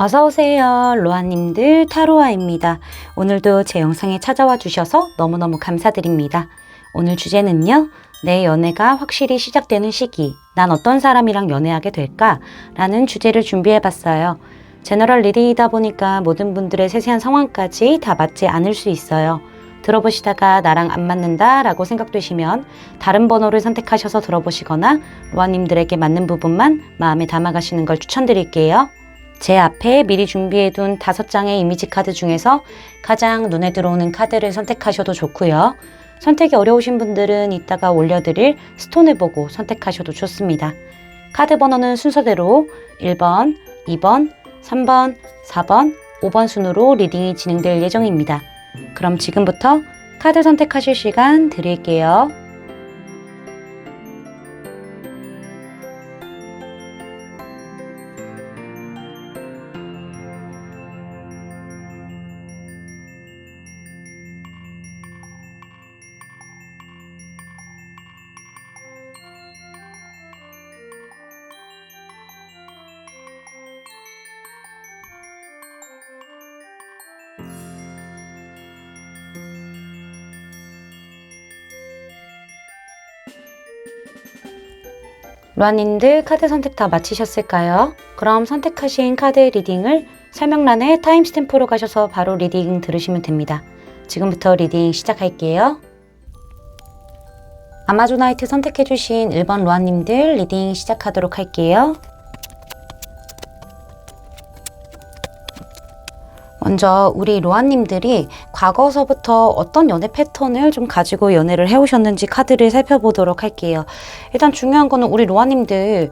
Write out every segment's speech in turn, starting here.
어서오세요. 로아님들 타로아입니다. 오늘도 제 영상에 찾아와 주셔서 너무너무 감사드립니다. 오늘 주제는요. 내 연애가 확실히 시작되는 시기, 난 어떤 사람이랑 연애하게 될까? 라는 주제를 준비해봤어요. 제너럴 리딩이다 보니까 모든 분들의 세세한 상황까지 다 맞지 않을 수 있어요. 들어보시다가 나랑 안 맞는다 라고 생각되시면 다른 번호를 선택하셔서 들어보시거나 로아님들에게 맞는 부분만 마음에 담아가시는 걸 추천드릴게요. 제 앞에 미리 준비해둔 5장의 이미지 카드 중에서 가장 눈에 들어오는 카드를 선택하셔도 좋고요. 선택이 어려우신 분들은 이따가 올려드릴 스톤을 보고 선택하셔도 좋습니다. 카드 번호는 순서대로 1번, 2번, 3번, 4번, 5번 순으로 리딩이 진행될 예정입니다. 그럼 지금부터 카드 선택하실 시간 드릴게요. 로아님들 카드 선택 다 마치셨을까요? 그럼 선택하신 카드 리딩을 설명란에 타임스탬프로 가셔서 바로 리딩 들으시면 됩니다. 지금부터 리딩 시작할게요. 아마존나이트 선택해주신 1번 로아님들 리딩 시작하도록 할게요. 먼저 우리 로아님들이 과거서부터 어떤 연애 패턴을 좀 가지고 연애를 해오셨는지 카드를 살펴보도록 할게요. 일단 중요한 거는 우리 로아님들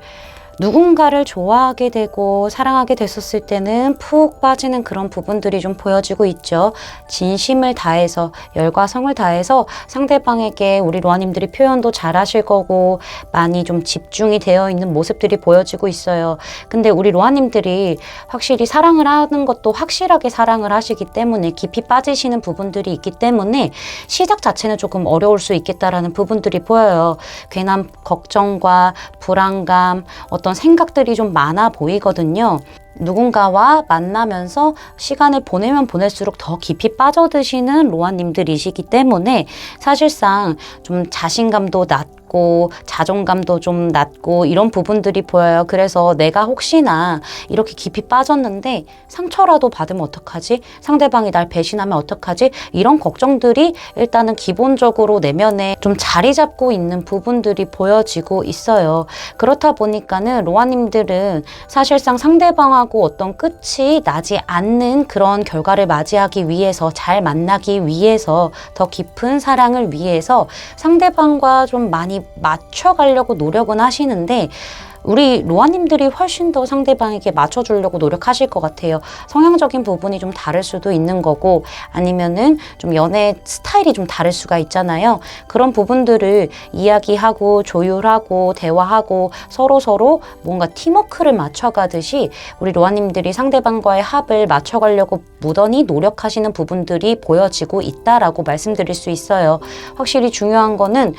누군가를 좋아하게 되고 사랑하게 됐었을 때는 푹 빠지는 그런 부분들이 좀 보여지고 있죠. 진심을 다해서 열과 성을 다해서 상대방에게 우리 로아님들이 표현도 잘 하실 거고 많이 좀 집중이 되어 있는 모습들이 보여지고 있어요. 근데 우리 로아님들이 확실히 사랑을 하는 것도 확실하게 사랑을 하시기 때문에 깊이 빠지시는 부분들이 있기 때문에 시작 자체는 조금 어려울 수 있겠다라는 부분들이 보여요. 괜한 걱정과 불안감, 어떤 생각들이 좀 많아 보이거든요. 누군가와 만나면서 시간을 보내면 보낼수록 더 깊이 빠져드시는 로아님들이시기 때문에 사실상 좀 자신감도 낮고 자존감도 좀 낮고 이런 부분들이 보여요. 그래서 내가 혹시나 이렇게 깊이 빠졌는데 상처라도 받으면 어떡하지? 상대방이 날 배신하면 어떡하지? 이런 걱정들이 일단은 기본적으로 내면에 좀 자리 잡고 있는 부분들이 보여지고 있어요. 그렇다 보니까는 로아님들은 사실상 상대방하고 어떤 끝이 나지 않는 그런 결과를 맞이하기 위해서 잘 만나기 위해서 더 깊은 사랑을 위해서 상대방과 좀 많이 맞춰가려고 노력은 하시는데 우리 로아님들이 훨씬 더 상대방에게 맞춰주려고 노력하실 것 같아요. 성향적인 부분이 좀 다를 수도 있는 거고 아니면은 좀 연애 스타일이 좀 다를 수가 있잖아요. 그런 부분들을 이야기하고 조율하고 대화하고 서로 뭔가 팀워크를 맞춰가듯이 우리 로아님들이 상대방과의 합을 맞춰가려고 무던히 노력하시는 부분들이 보여지고 있다라고 말씀드릴 수 있어요. 확실히 중요한 거는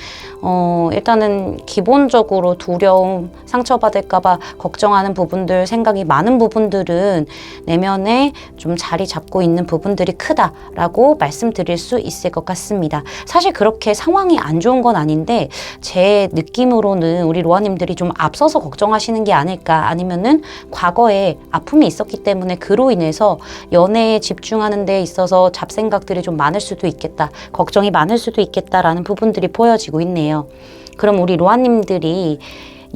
일단은 기본적으로 두려움, 상처받을까봐 걱정하는 부분들, 생각이 많은 부분들은 내면에 좀 자리 잡고 있는 부분들이 크다라고 말씀드릴 수 있을 것 같습니다. 사실 그렇게 상황이 안 좋은 건 아닌데 제 느낌으로는 우리 로아님들이 좀 앞서서 걱정하시는 게 아닐까 아니면은 과거에 아픔이 있었기 때문에 그로 인해서 연애에 집중하는 데 있어서 잡생각들이 좀 많을 수도 있겠다, 걱정이 많을 수도 있겠다라는 부분들이 보여지고 있네요. 그럼 우리 로아님들이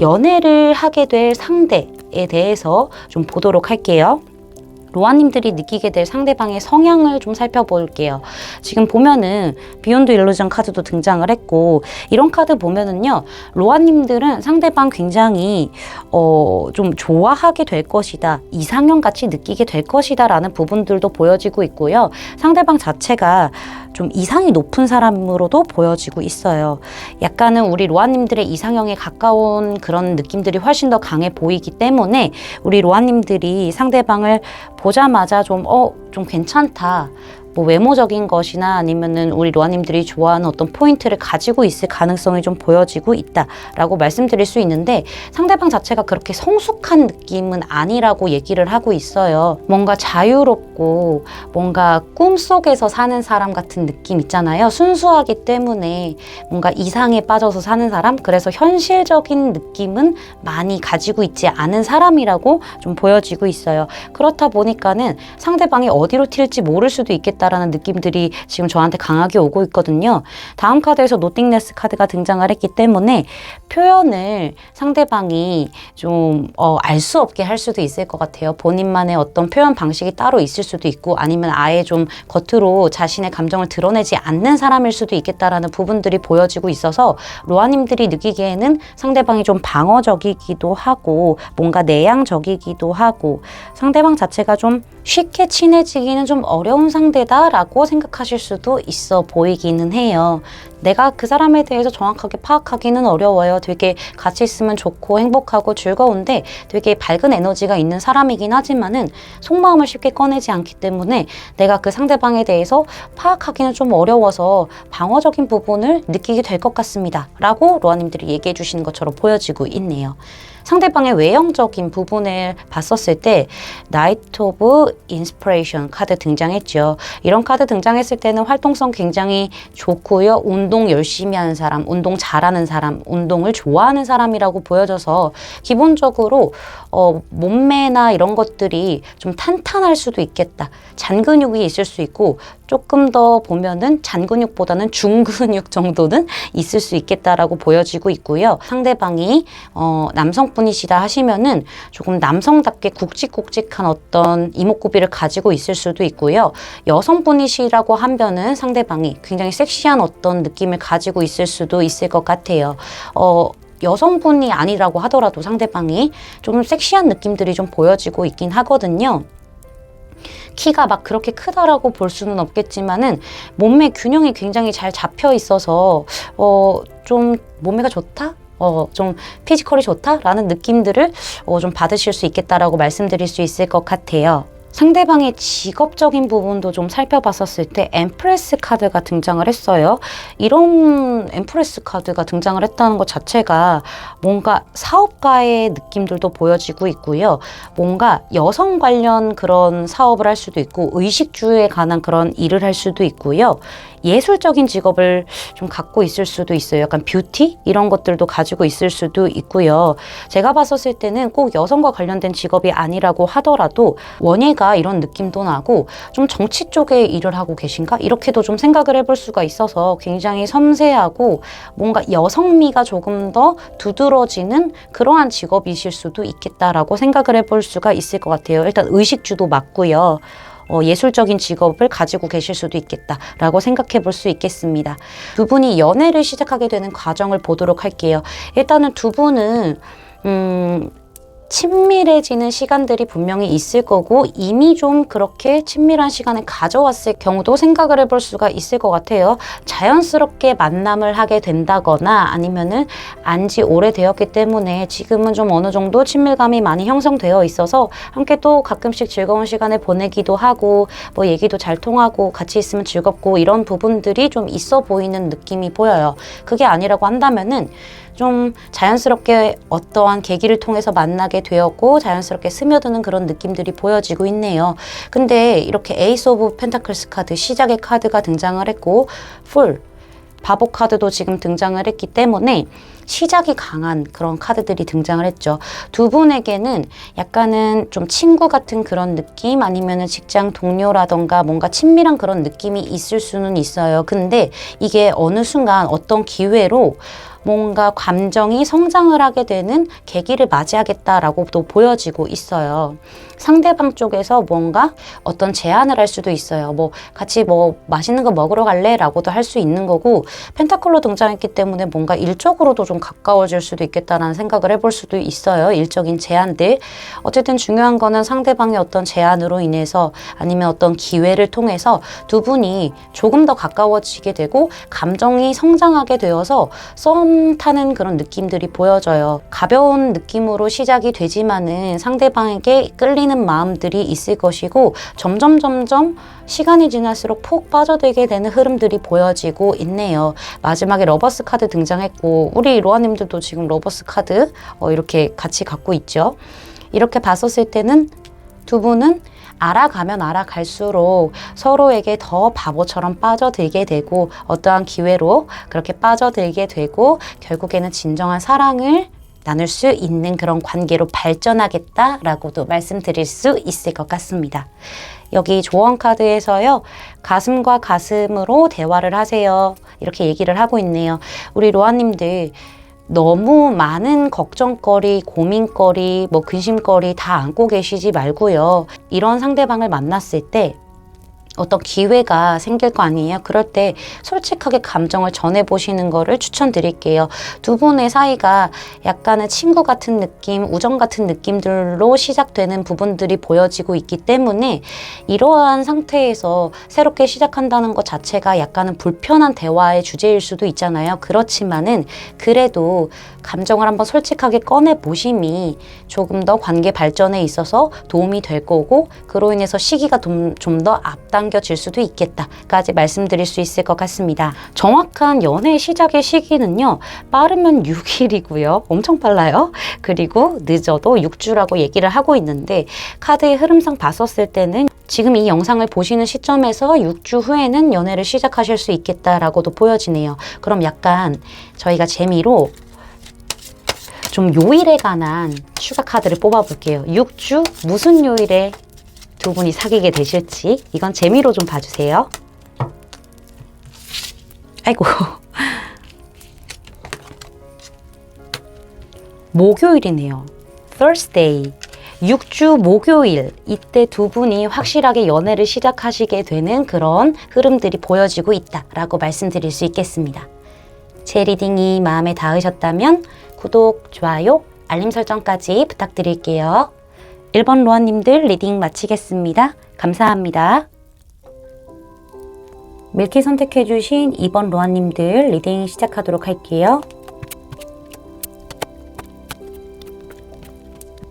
연애를 하게 될 상대에 대해서 좀 보도록 할게요. 로아님들이 느끼게 될 상대방의 성향을 좀 살펴볼게요. 지금 보면은 비욘드 일루전 카드도 등장을 했고 이런 카드 보면은요. 로아님들은 상대방 굉장히 좀 좋아하게 될 것이다. 이상형 같이 느끼게 될 것이다 라는 부분들도 보여지고 있고요. 상대방 자체가 좀 이상이 높은 사람으로도 보여지고 있어요. 약간은 우리 로아님들의 이상형에 가까운 그런 느낌들이 훨씬 더 강해 보이기 때문에 우리 로아님들이 상대방을 보자마자 좀 괜찮다. 뭐 외모적인 것이나 아니면은 우리 로아님들이 좋아하는 어떤 포인트를 가지고 있을 가능성이 좀 보여지고 있다라고 말씀드릴 수 있는데, 상대방 자체가 그렇게 성숙한 느낌은 아니라고 얘기를 하고 있어요. 뭔가 자유롭고 뭔가 꿈속에서 사는 사람 같은 느낌 있잖아요. 순수하기 때문에 뭔가 이상에 빠져서 사는 사람, 그래서 현실적인 느낌은 많이 가지고 있지 않은 사람이라고 좀 보여지고 있어요. 그렇다 보니까는 상대방이 어디로 튈지 모를 수도 있겠다라는 느낌들이 지금 저한테 강하게 오고 있거든요. 다음 카드에서 노띵네스 카드가 등장을 했기 때문에 표현을 상대방이 좀 알 수 없게 할 수도 있을 것 같아요. 본인만의 어떤 표현 방식이 따로 있을 수도 있고, 아니면 아예 좀 겉으로 자신의 감정을 드러내지 않는 사람일 수도 있겠다라는 부분들이 보여지고 있어서, 로아님들이 느끼기에는 상대방이 좀 방어적이기도 하고 뭔가 내향적이기도 하고 상대방 자체가 좀 쉽게 친해지기는 좀 어려운 상대다라고 생각하실 수도 있어 보이기는 해요. 내가 그 사람에 대해서 정확하게 파악하기는 어려워요. 되게 같이 있으면 좋고 행복하고 즐거운데 되게 밝은 에너지가 있는 사람이긴 하지만은 속마음을 쉽게 꺼내지 않기 때문에 내가 그 상대방에 대해서 파악하기는 좀 어려워서 방어적인 부분을 느끼게 될 것 같습니다 라고 로아님들이 얘기해 주시는 것처럼 보여지고 있네요. 상대방의 외형적인 부분을 봤었을 때 나이트 오브 인스피레이션 카드 등장했죠. 이런 카드 등장했을 때는 활동성 굉장히 좋고요. 운동 열심히 하는 사람, 운동 잘하는 사람, 운동을 좋아하는 사람이라고 보여져서 기본적으로 몸매나 이런 것들이 좀 탄탄할 수도 있겠다. 잔근육이 있을 수 있고 조금 더 보면은 잔근육보다는 중근육 정도는 있을 수 있겠다라고 보여지고 있고요. 상대방이 남성분이시다 하시면은 조금 남성답게 굵직굵직한 어떤 이목구비를 가지고 있을 수도 있고요. 여성분이시라고 하면은 상대방이 굉장히 섹시한 어떤 느낌을 가지고 있을 수도 있을 것 같아요. 여성분이 아니라고 하더라도 상대방이 좀 섹시한 느낌들이 좀 보여지고 있긴 하거든요. 키가 막 그렇게 크다라고 볼 수는 없겠지만은 몸매 균형이 굉장히 잘 잡혀 있어서 좀 몸매가 좋다? 좀 피지컬이 좋다라는 느낌들을 좀 받으실 수 있겠다라고 말씀드릴 수 있을 것 같아요. 상대방의 직업적인 부분도 좀 살펴봤었을 때 엠프레스 카드가 등장을 했어요. 이런 엠프레스 카드가 등장을 했다는 것 자체가 뭔가 사업가의 느낌들도 보여지고 있고요. 뭔가 여성 관련 그런 사업을 할 수도 있고 의식주에 관한 그런 일을 할 수도 있고요. 예술적인 직업을 좀 갖고 있을 수도 있어요. 약간 뷰티? 이런 것들도 가지고 있을 수도 있고요. 제가 봤었을 때는 꼭 여성과 관련된 직업이 아니라고 하더라도 원예가 이런 느낌도 나고 좀 정치 쪽에 일을 하고 계신가? 이렇게도 좀 생각을 해볼 수가 있어서 굉장히 섬세하고 뭔가 여성미가 조금 더 두드러지는 그러한 직업이실 수도 있겠다라고 생각을 해볼 수가 있을 것 같아요. 일단 의식주도 맞고요. 예술적인 직업을 가지고 계실 수도 있겠다라고 생각해 볼 수 있겠습니다. 두 분이 연애를 시작하게 되는 과정을 보도록 할게요. 일단은 두 분은 친밀해지는 시간들이 분명히 있을 거고 이미 좀 그렇게 친밀한 시간을 가져왔을 경우도 생각을 해볼 수가 있을 것 같아요. 자연스럽게 만남을 하게 된다거나 아니면은 안지 오래되었기 때문에 지금은 좀 어느 정도 친밀감이 많이 형성되어 있어서 함께 또 가끔씩 즐거운 시간을 보내기도 하고 뭐 얘기도 잘 통하고 같이 있으면 즐겁고 이런 부분들이 좀 있어 보이는 느낌이 보여요. 그게 아니라고 한다면은 좀 자연스럽게 어떠한 계기를 통해서 만나게 되었고 자연스럽게 스며드는 그런 느낌들이 보여지고 있네요. 근데 이렇게 에이스 오브 펜타클스 카드, 시작의 카드가 등장을 했고 풀, 바보 카드도 지금 등장을 했기 때문에 시작이 강한 그런 카드들이 등장을 했죠. 두 분에게는 약간은 좀 친구 같은 그런 느낌 아니면은 직장 동료라던가 뭔가 친밀한 그런 느낌이 있을 수는 있어요. 근데 이게 어느 순간 어떤 기회로 뭔가 감정이 성장을 하게 되는 계기를 맞이하겠다라고 또 보여지고 있어요. 상대방 쪽에서 뭔가 어떤 제안을 할 수도 있어요. 뭐 같이 뭐 맛있는 거 먹으러 갈래? 라고도 할 수 있는 거고 펜타클로 등장했기 때문에 뭔가 일적으로도 좀 가까워질 수도 있겠다라는 생각을 해볼 수도 있어요. 일적인 제안들. 어쨌든 중요한 거는 상대방의 어떤 제안으로 인해서 아니면 어떤 기회를 통해서 두 분이 조금 더 가까워지게 되고 감정이 성장하게 되어서 썸 썸 타는 그런 느낌들이 보여져요. 가벼운 느낌으로 시작이 되지만은 상대방에게 끌리는 마음들이 있을 것이고 점점 시간이 지날수록 푹 빠져들게 되는 흐름들이 보여지고 있네요. 마지막에 러버스 카드 등장했고 우리 로아님들도 지금 러버스 카드 이렇게 같이 갖고 있죠. 이렇게 봤었을 때는 두 분은 알아가면 알아갈수록 서로에게 더 바보처럼 빠져들게 되고 어떠한 기회로 그렇게 빠져들게 되고 결국에는 진정한 사랑을 나눌 수 있는 그런 관계로 발전하겠다라고도 말씀드릴 수 있을 것 같습니다. 여기 조언 카드에서요. 가슴과 가슴으로 대화를 하세요. 이렇게 얘기를 하고 있네요. 우리 로아님들 너무 많은 걱정거리, 고민거리, 근심거리 다 안고 계시지 말고요. 이런 상대방을 만났을 때 어떤 기회가 생길 거 아니에요? 그럴 때 솔직하게 감정을 전해보시는 거를 추천드릴게요. 두 분의 사이가 약간의 친구 같은 느낌, 우정 같은 느낌들로 시작되는 부분들이 보여지고 있기 때문에 이러한 상태에서 새롭게 시작한다는 것 자체가 약간은 불편한 대화의 주제일 수도 있잖아요. 그렇지만은 그래도 감정을 한번 솔직하게 꺼내보심이 조금 더 관계 발전에 있어서 도움이 될 거고 그로 인해서 시기가 좀 더 앞당겨질 수도 있겠다까지 말씀드릴 수 있을 것 같습니다. 정확한 연애 시작의 시기는요. 빠르면 6일이고요. 엄청 빨라요. 그리고 늦어도 6주라고 얘기를 하고 있는데 카드의 흐름상 봤었을 때는 지금 이 영상을 보시는 시점에서 6주 후에는 연애를 시작하실 수 있겠다라고도 보여지네요. 그럼 약간 저희가 재미로 좀 요일에 관한 추가 카드를 뽑아볼게요. 6주 무슨 요일에 두 분이 사귀게 되실지 이건 재미로 좀 봐주세요. 아이고 목요일이네요. Thursday 6주 목요일 이때 두 분이 확실하게 연애를 시작하시게 되는 그런 흐름들이 보여지고 있다라고 말씀드릴 수 있겠습니다. 제 리딩이 마음에 닿으셨다면 구독, 좋아요, 알림 설정까지 부탁드릴게요. 1번 로아님들 리딩 마치겠습니다. 감사합니다. 밀키 선택해주신 2번 로아님들 리딩 시작하도록 할게요.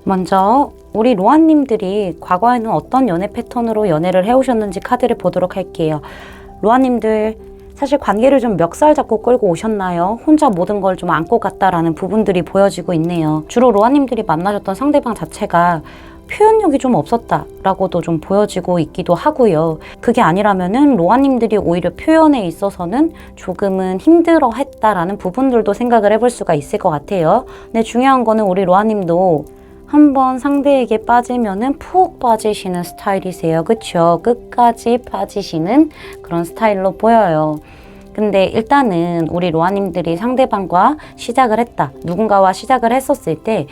먼저 우리 로아님들이 과거에는 어떤 연애 패턴으로 연애를 해오셨는지 카드를 보도록 할게요. 로아님들 사실 관계를 좀 멱살 잡고 끌고 오셨나요? 혼자 모든 걸 좀 안고 갔다라는 부분들이 보여지고 있네요. 주로 로아님들이 만나셨던 상대방 자체가 표현력이 좀 없었다라고도 좀 보여지고 있기도 하고요. 그게 아니라면은 로아님들이 오히려 표현에 있어서는 조금은 힘들어 했다라는 부분들도 생각을 해볼 수가 있을 것 같아요. 근데 중요한 거는 우리 로아님도 한번 상대에게 빠지면은 푹 빠지시는 스타일이세요. 그쵸? 끝까지 빠지시는 그런 스타일로 보여요. 근데 일단은 우리 로아님들이 상대방과 시작을 했다. 누군가와 시작을 했었을 때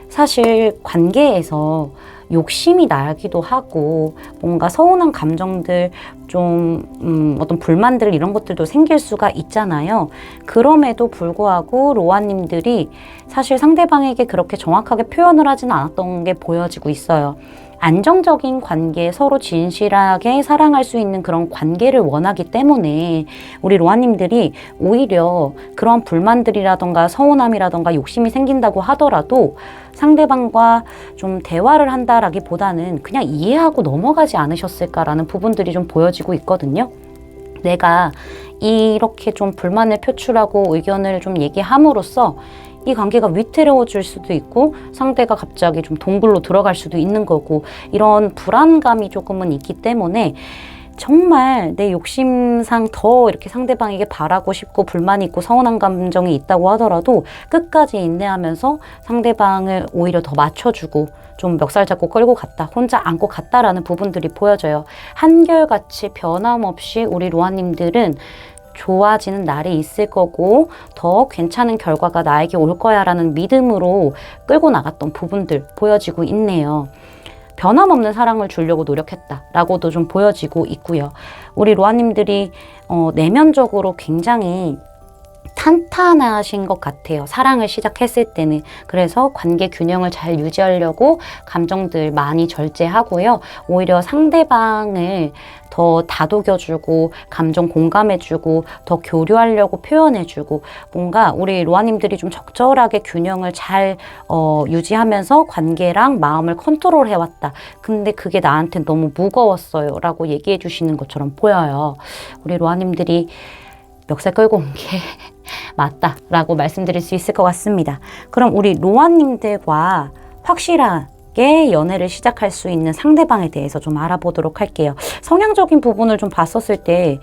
사실 관계에서 욕심이 나기도 하고 뭔가 서운한 감정들 좀 어떤 불만들 이런 것들도 생길 수가 있잖아요. 그럼에도 불구하고 로아님들이 사실 상대방에게 그렇게 정확하게 표현을 하지는 않았던 게 보여지고 있어요. 안정적인 관계, 서로 진실하게 사랑할 수 있는 그런 관계를 원하기 때문에 우리 로아님들이 오히려 그런 불만들이라던가 서운함이라던가 욕심이 생긴다고 하더라도 상대방과 좀 대화를 한다라기보다는 그냥 이해하고 넘어가지 않으셨을까라는 부분들이 좀 보여지고 있거든요. 내가 이렇게 좀 불만을 표출하고 의견을 좀 얘기함으로써 이 관계가 위태로워질 수도 있고 상대가 갑자기 좀 동굴로 들어갈 수도 있는 거고 이런 불안감이 조금은 있기 때문에 정말 내 욕심상 더 이렇게 상대방에게 바라고 싶고 불만이 있고 서운한 감정이 있다고 하더라도 끝까지 인내하면서 상대방을 오히려 더 맞춰주고 좀 멱살 잡고 끌고 갔다, 혼자 안고 갔다라는 부분들이 보여져요. 한결같이 변함없이 우리 로아님들은 좋아지는 날이 있을 거고 더 괜찮은 결과가 나에게 올 거야 라는 믿음으로 끌고 나갔던 부분들 보여지고 있네요. 변함없는 사랑을 주려고 노력했다라고도 좀 보여지고 있고요. 우리 로아님들이 내면적으로 굉장히 탄탄하신 것 같아요. 사랑을 시작했을 때는. 그래서 관계 균형을 잘 유지하려고 감정들 많이 절제하고요. 오히려 상대방을 더 다독여주고 감정 공감해주고 더 교류하려고 표현해주고 뭔가 우리 로아님들이 좀 적절하게 균형을 잘 유지하면서 관계랑 마음을 컨트롤해왔다. 근데 그게 나한테 너무 무거웠어요 라고 얘기해 주시는 것처럼 보여요. 우리 로아님들이 멱살 끌고 온 게 맞다라고 말씀드릴 수 있을 것 같습니다. 그럼 우리 로아님들과 확실하게 연애를 시작할 수 있는 상대방에 대해서 좀 알아보도록 할게요. 성향적인 부분을 좀 봤었을 때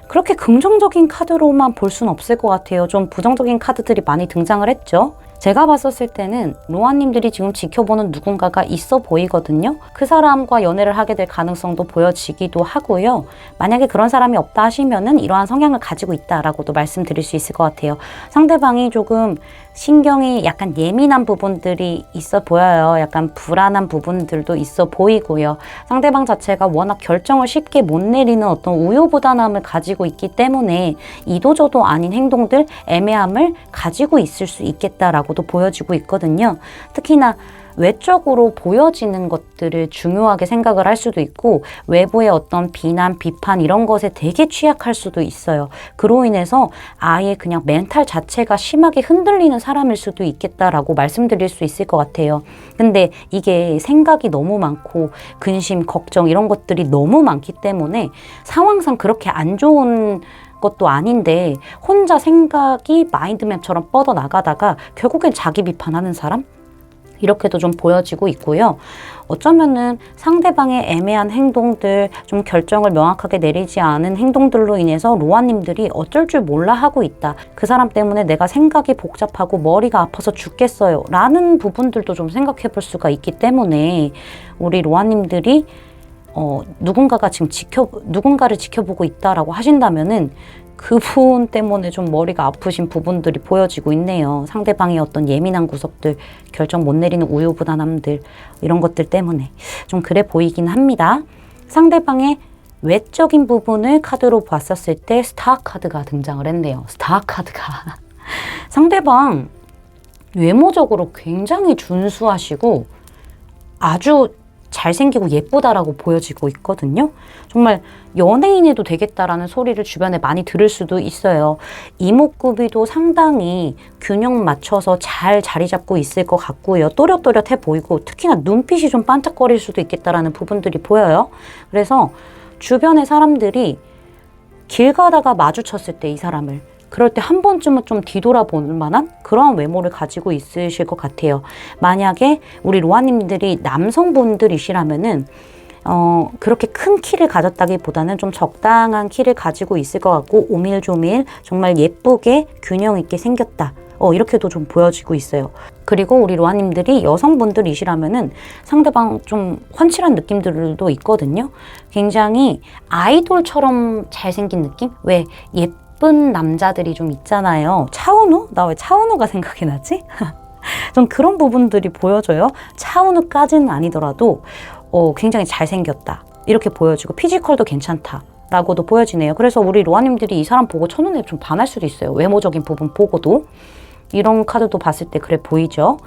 그렇게 긍정적인 카드로만 볼 수는 없을 것 같아요. 좀 부정적인 카드들이 많이 등장을 했죠. 제가 봤었을 때는 로아님들이 지금 지켜보는 누군가가 있어 보이거든요. 그 사람과 연애를 하게 될 가능성도 보여지기도 하고요. 만약에 그런 사람이 없다 하시면은 이러한 성향을 가지고 있다라고도 말씀드릴 수 있을 것 같아요. 상대방이 조금 신경이 약간 예민한 부분들이 있어 보여요. 약간 불안한 부분들도 있어 보이고요. 상대방 자체가 워낙 결정을 쉽게 못 내리는 어떤 우유부단함을 가지고 있기 때문에 이도저도 아닌 행동들, 애매함을 가지고 있을 수 있겠다라고도 보여지고 있거든요. 특히나 외적으로 보여지는 것들을 중요하게 생각을 할 수도 있고 외부의 어떤 비난, 비판 이런 것에 되게 취약할 수도 있어요. 그로 인해서 아예 그냥 멘탈 자체가 심하게 흔들리는 사람일 수도 있겠다라고 말씀드릴 수 있을 것 같아요. 근데 이게 생각이 너무 많고 근심, 걱정 이런 것들이 너무 많기 때문에 상황상 그렇게 안 좋은 것도 아닌데 혼자 생각이 마인드맵처럼 뻗어나가다가 결국엔 자기 비판하는 사람? 이렇게도 좀 보여지고 있고요. 어쩌면은 상대방의 애매한 행동들, 좀 결정을 명확하게 내리지 않은 행동들로 인해서 로아님들이 어쩔 줄 몰라 하고 있다. 그 사람 때문에 내가 생각이 복잡하고 머리가 아파서 죽겠어요. 라는 부분들도 좀 생각해 볼 수가 있기 때문에 우리 로아님들이 누군가를 지켜보고 있다라고 하신다면은 그분 때문에 좀 머리가 아프신 부분들이 보여지고 있네요. 상대방의 어떤 예민한 구석들, 결정 못 내리는 우유부단함들 이런 것들 때문에 좀 그래 보이긴 합니다. 상대방의 외적인 부분을 카드로 봤었을 때 스타 카드가 등장을 했네요. 스타 카드가 상대방 외모적으로 굉장히 준수하시고 아주 잘생기고 예쁘다라고 보여지고 있거든요. 정말 연예인해도 되겠다라는 소리를 주변에 많이 들을 수도 있어요. 이목구비도 상당히 균형 맞춰서 잘 자리 잡고 있을 것 같고요. 또렷또렷해 보이고 특히나 눈빛이 좀 반짝거릴 수도 있겠다라는 부분들이 보여요. 그래서 주변의 사람들이 길 가다가 마주쳤을 때 이 사람을 그럴 때 한 번쯤은 좀 뒤돌아볼 만한 그런 외모를 가지고 있으실 것 같아요. 만약에 우리 로아님들이 남성분들이시라면은 그렇게 큰 키를 가졌다기보다는 좀 적당한 키를 가지고 있을 것 같고 오밀조밀 정말 예쁘게 균형 있게 생겼다. 이렇게도 좀 보여지고 있어요. 그리고 우리 로아님들이 여성분들이시라면은 상대방 좀 훤칠한 느낌들도 있거든요. 굉장히 아이돌처럼 잘생긴 느낌? 왜 예쁜 남자들이 좀 있잖아요. 차은우? 나 왜 차은우가 생각이 나지? 좀 그런 부분들이 보여져요. 차은우까지는 아니더라도 굉장히 잘생겼다. 이렇게 보여지고 피지컬도 괜찮다. 라고도 보여지네요. 그래서 우리 로아님들이 이 사람 보고 첫눈에 좀 반할 수도 있어요. 외모적인 부분 보고도. 이런 카드도 봤을 때 그래 보이죠.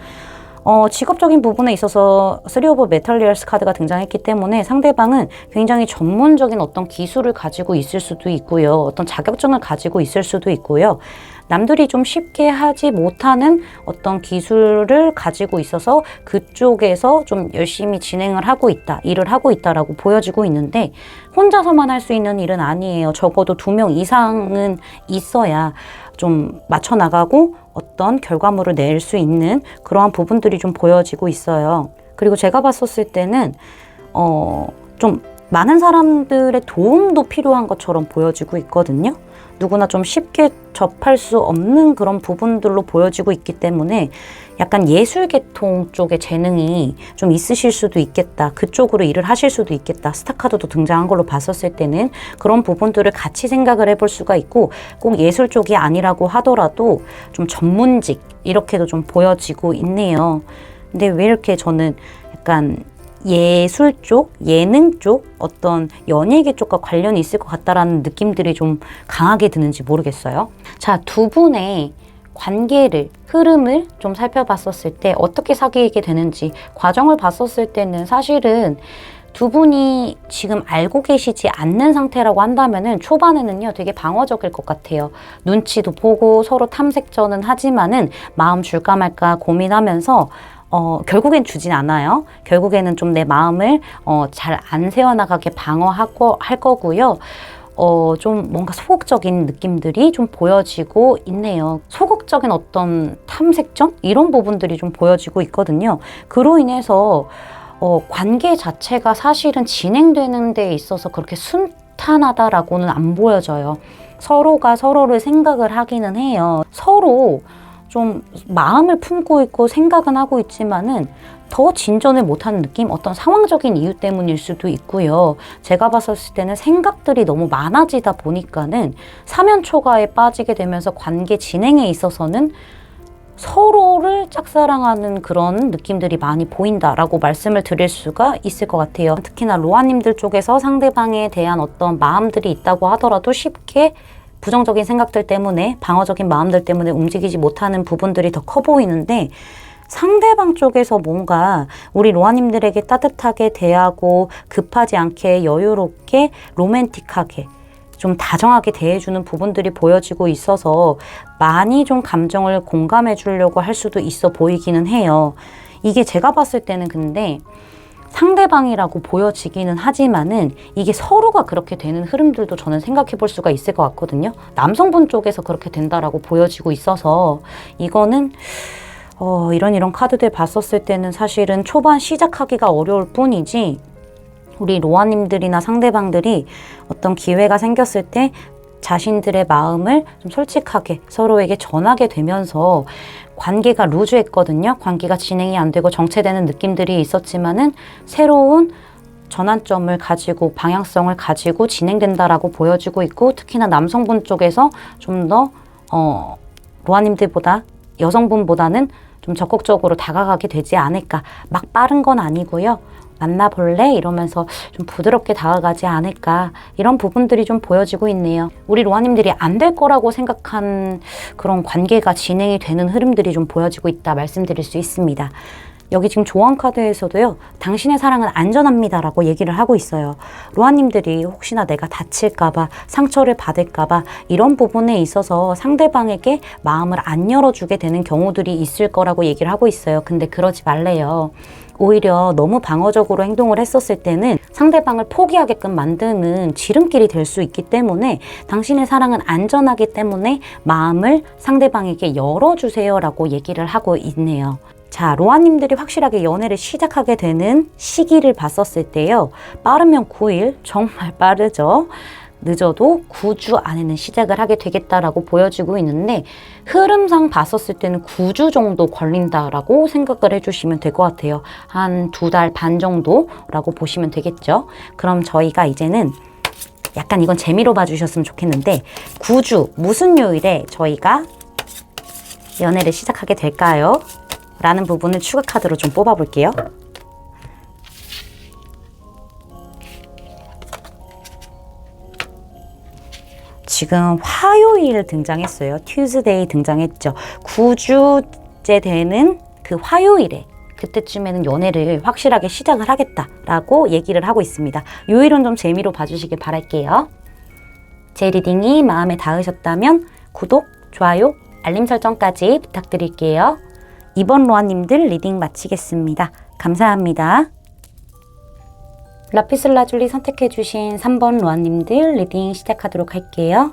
직업적인 부분에 있어서 3 오브 메탈리얼스 카드가 등장했기 때문에 상대방은 굉장히 전문적인 어떤 기술을 가지고 있을 수도 있고요. 어떤 자격증을 가지고 있을 수도 있고요. 남들이 좀 쉽게 하지 못하는 어떤 기술을 가지고 있어서 그쪽에서 좀 열심히 진행을 하고 있다, 일을 하고 있다라고 보여지고 있는데 혼자서만 할 수 있는 일은 아니에요. 적어도 2명 이상은 있어야 좀 맞춰 나가고 어떤 결과물을 낼 수 있는 그러한 부분들이 좀 보여지고 있어요. 그리고 제가 봤었을 때는 좀 많은 사람들의 도움도 필요한 것처럼 보여지고 있거든요. 누구나 좀 쉽게 접할 수 없는 그런 부분들로 보여지고 있기 때문에 약간 예술 계통 쪽에 재능이 좀 있으실 수도 있겠다. 그쪽으로 일을 하실 수도 있겠다. 스타카드도 등장한 걸로 봤었을 때는 그런 부분들을 같이 생각을 해볼 수가 있고 꼭 예술 쪽이 아니라고 하더라도 좀 전문직 이렇게도 좀 보여지고 있네요. 근데 왜 이렇게 저는 약간 예술 쪽, 예능 쪽, 어떤 연예계 쪽과 관련이 있을 것 같다라는 느낌들이 좀 강하게 드는지 모르겠어요. 자, 두 분의 관계를, 흐름을 좀 살펴봤었을 때 어떻게 사귀게 되는지 과정을 봤었을 때는 사실은 두 분이 지금 알고 계시지 않는 상태라고 한다면은 초반에는요 되게 방어적일 것 같아요. 눈치도 보고 서로 탐색전은 하지만은 마음 줄까 말까 고민하면서 결국엔 주진 않아요. 결국에는 좀 내 마음을 잘 안 세워나가게 방어하고 할 거고요. 좀 뭔가 소극적인 느낌들이 좀 보여지고 있네요. 소극적인 어떤 탐색전? 이런 부분들이 좀 보여지고 있거든요. 그로 인해서 관계 자체가 사실은 진행되는 데 있어서 그렇게 순탄하다라고는 안 보여져요. 서로가 서로를 생각을 하기는 해요. 서로 좀 마음을 품고 있고 생각은 하고 있지만은 더 진전을 못하는 느낌? 어떤 상황적인 이유 때문일 수도 있고요. 제가 봤었을 때는 생각들이 너무 많아지다 보니까는 사면초가에 빠지게 되면서 관계 진행에 있어서는 서로를 짝사랑하는 그런 느낌들이 많이 보인다라고 말씀을 드릴 수가 있을 것 같아요. 특히나 로아님들 쪽에서 상대방에 대한 어떤 마음들이 있다고 하더라도 쉽게 부정적인 생각들 때문에, 방어적인 마음들 때문에 움직이지 못하는 부분들이 더 커 보이는데, 상대방 쪽에서 뭔가 우리 로아님들에게 따뜻하게 대하고 급하지 않게 여유롭게 로맨틱하게 좀 다정하게 대해주는 부분들이 보여지고 있어서 많이 좀 감정을 공감해 주려고 할 수도 있어 보이기는 해요. 이게 제가 봤을 때는 근데 상대방이라고 보여지기는 하지만은 이게 서로가 그렇게 되는 흐름들도 저는 생각해 볼 수가 있을 것 같거든요. 남성분 쪽에서 그렇게 된다라고 보여지고 있어서 이거는 이런 카드들 봤었을 때는 사실은 초반 시작하기가 어려울 뿐이지 우리 로아님들이나 상대방들이 어떤 기회가 생겼을 때 자신들의 마음을 좀 솔직하게 서로에게 전하게 되면서 관계가 루즈했거든요. 관계가 진행이 안 되고 정체되는 느낌들이 있었지만은 새로운 전환점을 가지고 방향성을 가지고 진행된다라고 보여지고 있고, 특히나 남성분 쪽에서 좀 더 로아님들보다 여성분보다는 좀 적극적으로 다가가게 되지 않을까. 막 빠른 건 아니고요. 만나볼래? 이러면서 좀 부드럽게 다가가지 않을까. 이런 부분들이 좀 보여지고 있네요. 우리 로아님들이 안 될 거라고 생각한 그런 관계가 진행이 되는 흐름들이 좀 보여지고 있다 말씀드릴 수 있습니다. 여기 지금 조언 카드에서도요. 당신의 사랑은 안전합니다 라고 얘기를 하고 있어요. 로아님들이 혹시나 내가 다칠까봐, 상처를 받을까봐 이런 부분에 있어서 상대방에게 마음을 안 열어주게 되는 경우들이 있을 거라고 얘기를 하고 있어요. 근데 그러지 말래요. 오히려 너무 방어적으로 행동을 했었을 때는 상대방을 포기하게끔 만드는 지름길이 될 수 있기 때문에 당신의 사랑은 안전하기 때문에 마음을 상대방에게 열어주세요 라고 얘기를 하고 있네요. 자, 로아님들이 확실하게 연애를 시작하게 되는 시기를 봤었을 때요. 빠르면 9일, 정말 빠르죠. 늦어도 9주 안에는 시작을 하게 되겠다라고 보여지고 있는데 흐름상 봤었을 때는 9주 정도 걸린다라고 생각을 해주시면 될 것 같아요. 한 2달 반 정도라고 보시면 되겠죠. 그럼 저희가 이제는 약간 이건 재미로 봐주셨으면 좋겠는데 9주 무슨 요일에 저희가 연애를 시작하게 될까요? 라는 부분을 추가 카드로 좀 뽑아볼게요. 지금 화요일 등장했어요. Tuesday 등장했죠. 9주째 되는 그 화요일에 그때쯤에는 연애를 확실하게 시작을 하겠다라고 얘기를 하고 있습니다. 요일은 좀 재미로 봐주시길 바랄게요. 제 리딩이 마음에 닿으셨다면 구독, 좋아요, 알림 설정까지 부탁드릴게요. 이번 로아님들 리딩 마치겠습니다. 감사합니다. 라피슬라줄리 선택해주신 3번 로아님들 리딩 시작하도록 할게요.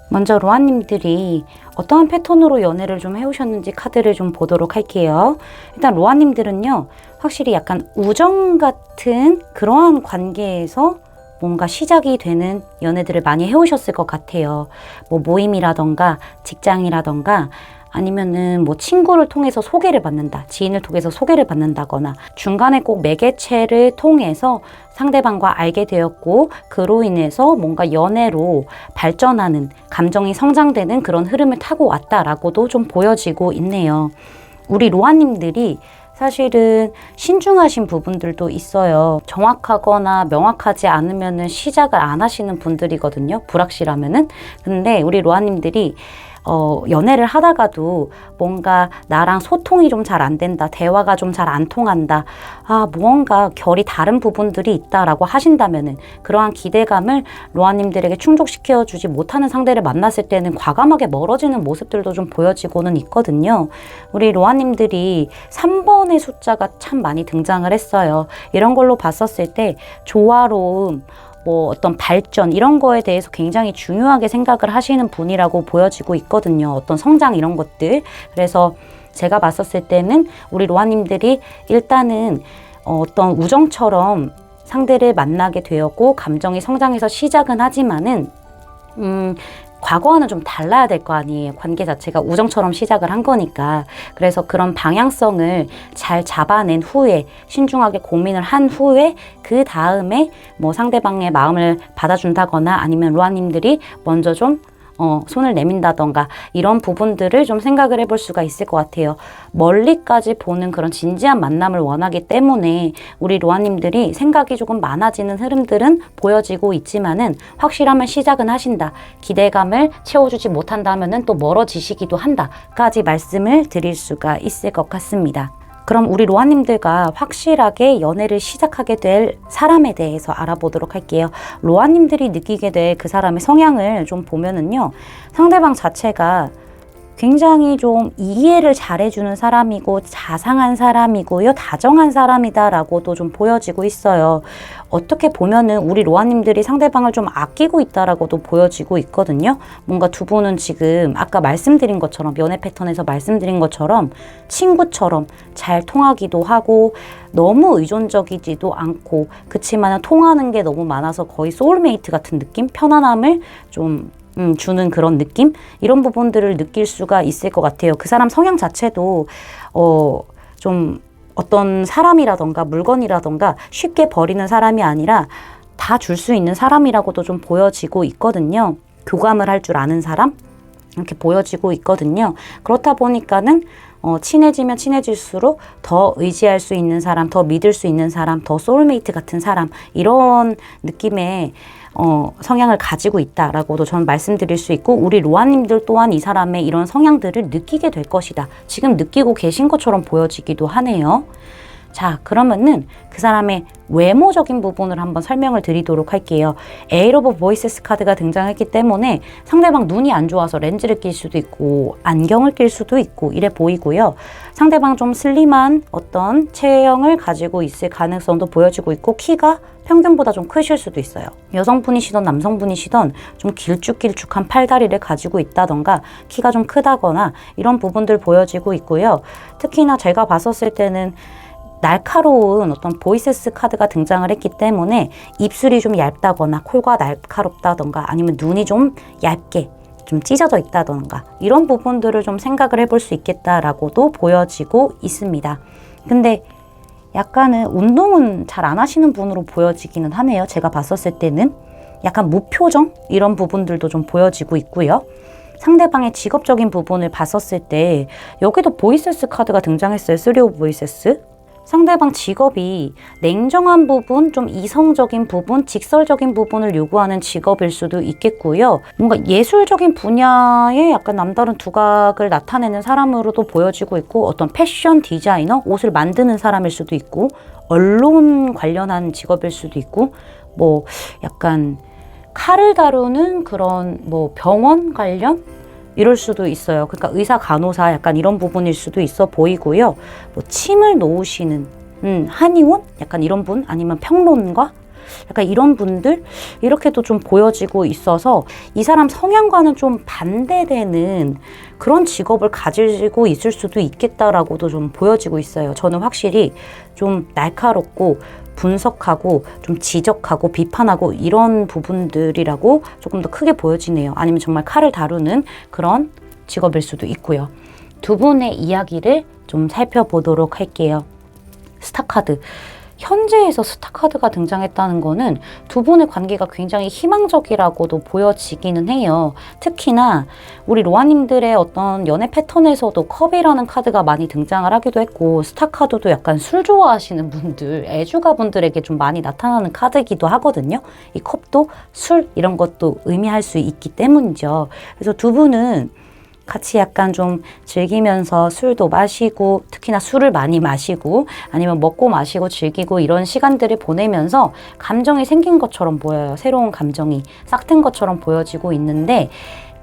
먼저 로아님들이 어떠한 패턴으로 연애를 좀 해오셨는지 카드를 좀 보도록 할게요. 일단 로아님들은요, 확실히 약간 우정 같은 그러한 관계에서 뭔가 시작이 되는 연애들을 많이 해오셨을 것 같아요. 뭐 모임이라던가 직장이라던가 아니면은 뭐 친구를 통해서 소개를 받는다, 지인을 통해서 소개를 받는다거나 중간에 꼭 매개체를 통해서 상대방과 알게 되었고 그로 인해서 뭔가 연애로 발전하는 감정이 성장되는 그런 흐름을 타고 왔다라고도 좀 보여지고 있네요. 우리 로아님들이 사실은 신중하신 부분들도 있어요. 정확하거나 명확하지 않으면은 시작을 안 하시는 분들이거든요. 불확실하면은. 근데 우리 로아님들이 연애를 하다가도 뭔가 나랑 소통이 좀 잘 안 된다. 대화가 좀 잘 안 통한다. 무언가 결이 다른 부분들이 있다라고 하신다면은 그러한 기대감을 로아님들에게 충족시켜주지 못하는 상대를 만났을 때는 과감하게 멀어지는 모습들도 좀 보여지고는 있거든요. 우리 로아님들이 3번의 숫자가 참 많이 등장을 했어요. 이런 걸로 봤었을 때 조화로움, 어떤 발전 이런 거에 대해서 굉장히 중요하게 생각을 하시는 분이라고 보여지고 있거든요. 어떤 성장 이런 것들. 그래서 제가 봤었을 때는 우리 로아님들이 일단은 어떤 우정처럼 상대를 만나게 되었고 감정이 성장해서 시작은 하지만은 과거와는 좀 달라야 될 거 아니에요. 관계 자체가 우정처럼 시작을 한 거니까. 그래서 그런 방향성을 잘 잡아낸 후에 신중하게 고민을 한 후에 그 다음에 상대방의 마음을 받아준다거나 아니면 로아님들이 먼저 좀 손을 내민다던가 이런 부분들을 좀 생각을 해볼 수가 있을 것 같아요. 멀리까지 보는 그런 진지한 만남을 원하기 때문에 우리 로아님들이 생각이 조금 많아지는 흐름들은 보여지고 있지만은 확실하면 시작은 하신다. 기대감을 채워주지 못한다면은 또 멀어지시기도 한다까지 말씀을 드릴 수가 있을 것 같습니다. 그럼 우리 로아님들과 확실하게 연애를 시작하게 될 사람에 대해서 알아보도록 할게요. 로아님들이 느끼게 될 그 사람의 성향을 좀 보면은요. 상대방 자체가 굉장히 좀 이해를 잘해주는 사람이고 자상한 사람이고요. 다정한 사람이다라고도 좀 보여지고 있어요. 어떻게 보면은 우리 로아님들이 상대방을 좀 아끼고 있다라고도 보여지고 있거든요. 뭔가 두 분은 지금 아까 말씀드린 것처럼 연애 패턴에서 말씀드린 것처럼 친구처럼 잘 통하기도 하고 너무 의존적이지도 않고 그치만 통하는 게 너무 많아서 거의 소울메이트 같은 느낌? 편안함을 좀 주는 그런 느낌? 이런 부분들을 느낄 수가 있을 것 같아요. 그 사람 성향 자체도 좀 어떤 사람이라던가 물건이라던가 쉽게 버리는 사람이 아니라 다 줄 수 있는 사람이라고도 좀 보여지고 있거든요. 교감을 할 줄 아는 사람? 이렇게 보여지고 있거든요. 그렇다 보니까는 친해지면 친해질수록 더 의지할 수 있는 사람, 더 믿을 수 있는 사람, 더 소울메이트 같은 사람 이런 느낌의 성향을 가지고 있다라고도 저는 말씀드릴 수 있고 우리 로아님들 또한 이 사람의 이런 성향들을 느끼게 될 것이다. 지금 느끼고 계신 것처럼 보여지기도 하네요. 자, 그러면은 그 사람의 외모적인 부분을 한번 설명을 드리도록 할게요. 에잇 오브 보이세스 카드가 등장했기 때문에 상대방 눈이 안 좋아서 렌즈를 낄 수도 있고 안경을 낄 수도 있고 이래 보이고요. 상대방 좀 슬림한 어떤 체형을 가지고 있을 가능성도 보여지고 있고 키가 평균보다 좀 크실 수도 있어요. 여성분이시던 남성분이시던 좀 길쭉길쭉한 팔다리를 가지고 있다던가 키가 좀 크다거나 이런 부분들 보여지고 있고요. 특히나 제가 봤었을 때는 날카로운 어떤 보이세스 카드가 등장을 했기 때문에 입술이 좀 얇다거나 코가 날카롭다던가 아니면 눈이 좀 얇게 좀 찢어져 있다던가 이런 부분들을 좀 생각을 해볼 수 있겠다라고도 보여지고 있습니다. 근데 약간은 운동은 잘 안 하시는 분으로 보여지기는 하네요. 제가 봤었을 때는 약간 무표정 이런 부분들도 좀 보여지고 있고요. 상대방의 직업적인 부분을 봤었을 때 여기도 보이세스 카드가 등장했어요. 3 오브 보이세스. 상대방 직업이 냉정한 부분, 좀 이성적인 부분, 직설적인 부분을 요구하는 직업일 수도 있겠고요. 뭔가 예술적인 분야에 약간 남다른 두각을 나타내는 사람으로도 보여지고 있고 어떤 패션 디자이너, 옷을 만드는 사람일 수도 있고 언론 관련한 직업일 수도 있고 약간 칼을 다루는 그런 병원 관련? 이럴 수도 있어요. 그러니까 의사, 간호사 약간 이런 부분일 수도 있어 보이고요. 침을 놓으시는 한의원? 약간 이런 분? 아니면 평론가? 약간 이런 분들? 이렇게도 좀 보여지고 있어서 이 사람 성향과는 좀 반대되는 그런 직업을 가지고 있을 수도 있겠다라고도 좀 보여지고 있어요. 저는 확실히 좀 날카롭고 분석하고 좀 지적하고 비판하고 이런 부분들이라고 조금 더 크게 보여지네요. 아니면 정말 칼을 다루는 그런 직업일 수도 있고요. 두 분의 이야기를 좀 살펴보도록 할게요. 스타카드. 현재에서 스타 카드가 등장했다는 거는 두 분의 관계가 굉장히 희망적이라고도 보여지기는 해요. 특히나 우리 로아님들의 어떤 연애 패턴에서도 컵이라는 카드가 많이 등장을 하기도 했고, 스타 카드도 약간 술 좋아하시는 분들, 애주가 분들에게 좀 많이 나타나는 카드이기도 하거든요. 이 컵도 술 이런 것도 의미할 수 있기 때문이죠. 그래서 두 분은 같이 약간 좀 즐기면서 술도 마시고, 특히나 술을 많이 마시고 아니면 먹고 마시고 즐기고 이런 시간들을 보내면서 감정이 생긴 것처럼 보여요. 새로운 감정이 싹 튼 것처럼 보여지고 있는데,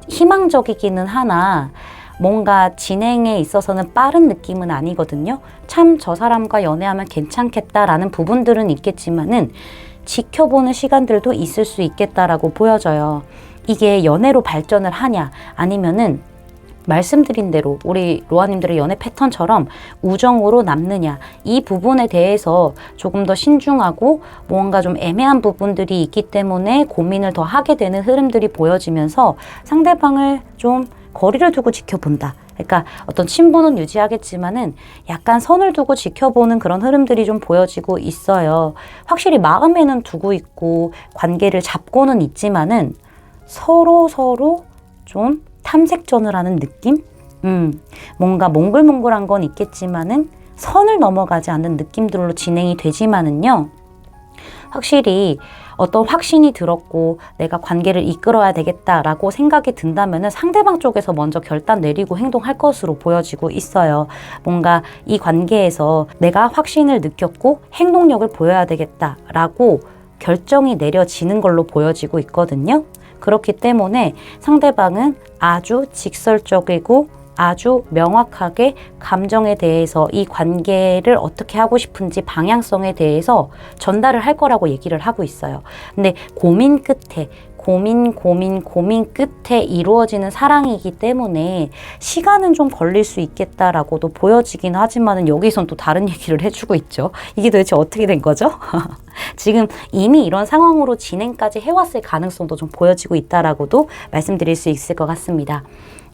희망적이기는 하나 뭔가 진행에 있어서는 빠른 느낌은 아니거든요. 참 저 사람과 연애하면 괜찮겠다라는 부분들은 있겠지만은 지켜보는 시간들도 있을 수 있겠다라고 보여져요. 이게 연애로 발전을 하냐, 아니면은 말씀드린 대로 우리 로아님들의 연애 패턴처럼 우정으로 남느냐, 이 부분에 대해서 조금 더 신중하고 뭔가 좀 애매한 부분들이 있기 때문에 고민을 더 하게 되는 흐름들이 보여지면서 상대방을 좀 거리를 두고 지켜본다. 그러니까 어떤 친분은 유지하겠지만은 약간 선을 두고 지켜보는 그런 흐름들이 좀 보여지고 있어요. 확실히 마음에는 두고 있고 관계를 잡고는 있지만은 서로 좀 탐색전을 하는 느낌? 뭔가 몽글몽글한 건 있겠지만은 선을 넘어가지 않는 느낌들로 진행이 되지만은요, 확실히 어떤 확신이 들었고 내가 관계를 이끌어야 되겠다라고 생각이 든다면은 상대방 쪽에서 먼저 결단 내리고 행동할 것으로 보여지고 있어요. 뭔가 이 관계에서 내가 확신을 느꼈고 행동력을 보여야 되겠다라고 결정이 내려지는 걸로 보여지고 있거든요. 그렇기 때문에 상대방은 아주 직설적이고 아주 명확하게 감정에 대해서 이 관계를 어떻게 하고 싶은지 방향성에 대해서 전달을 할 거라고 얘기를 하고 있어요. 근데 고민 끝에 고민 끝에 이루어지는 사랑이기 때문에 시간은 좀 걸릴 수 있겠다라고도 보여지긴 하지만은 여기선 또 다른 얘기를 해주고 있죠. 이게 도대체 어떻게 된 거죠? 지금 이미 이런 상황으로 진행까지 해왔을 가능성도 좀 보여지고 있다라고도 말씀드릴 수 있을 것 같습니다.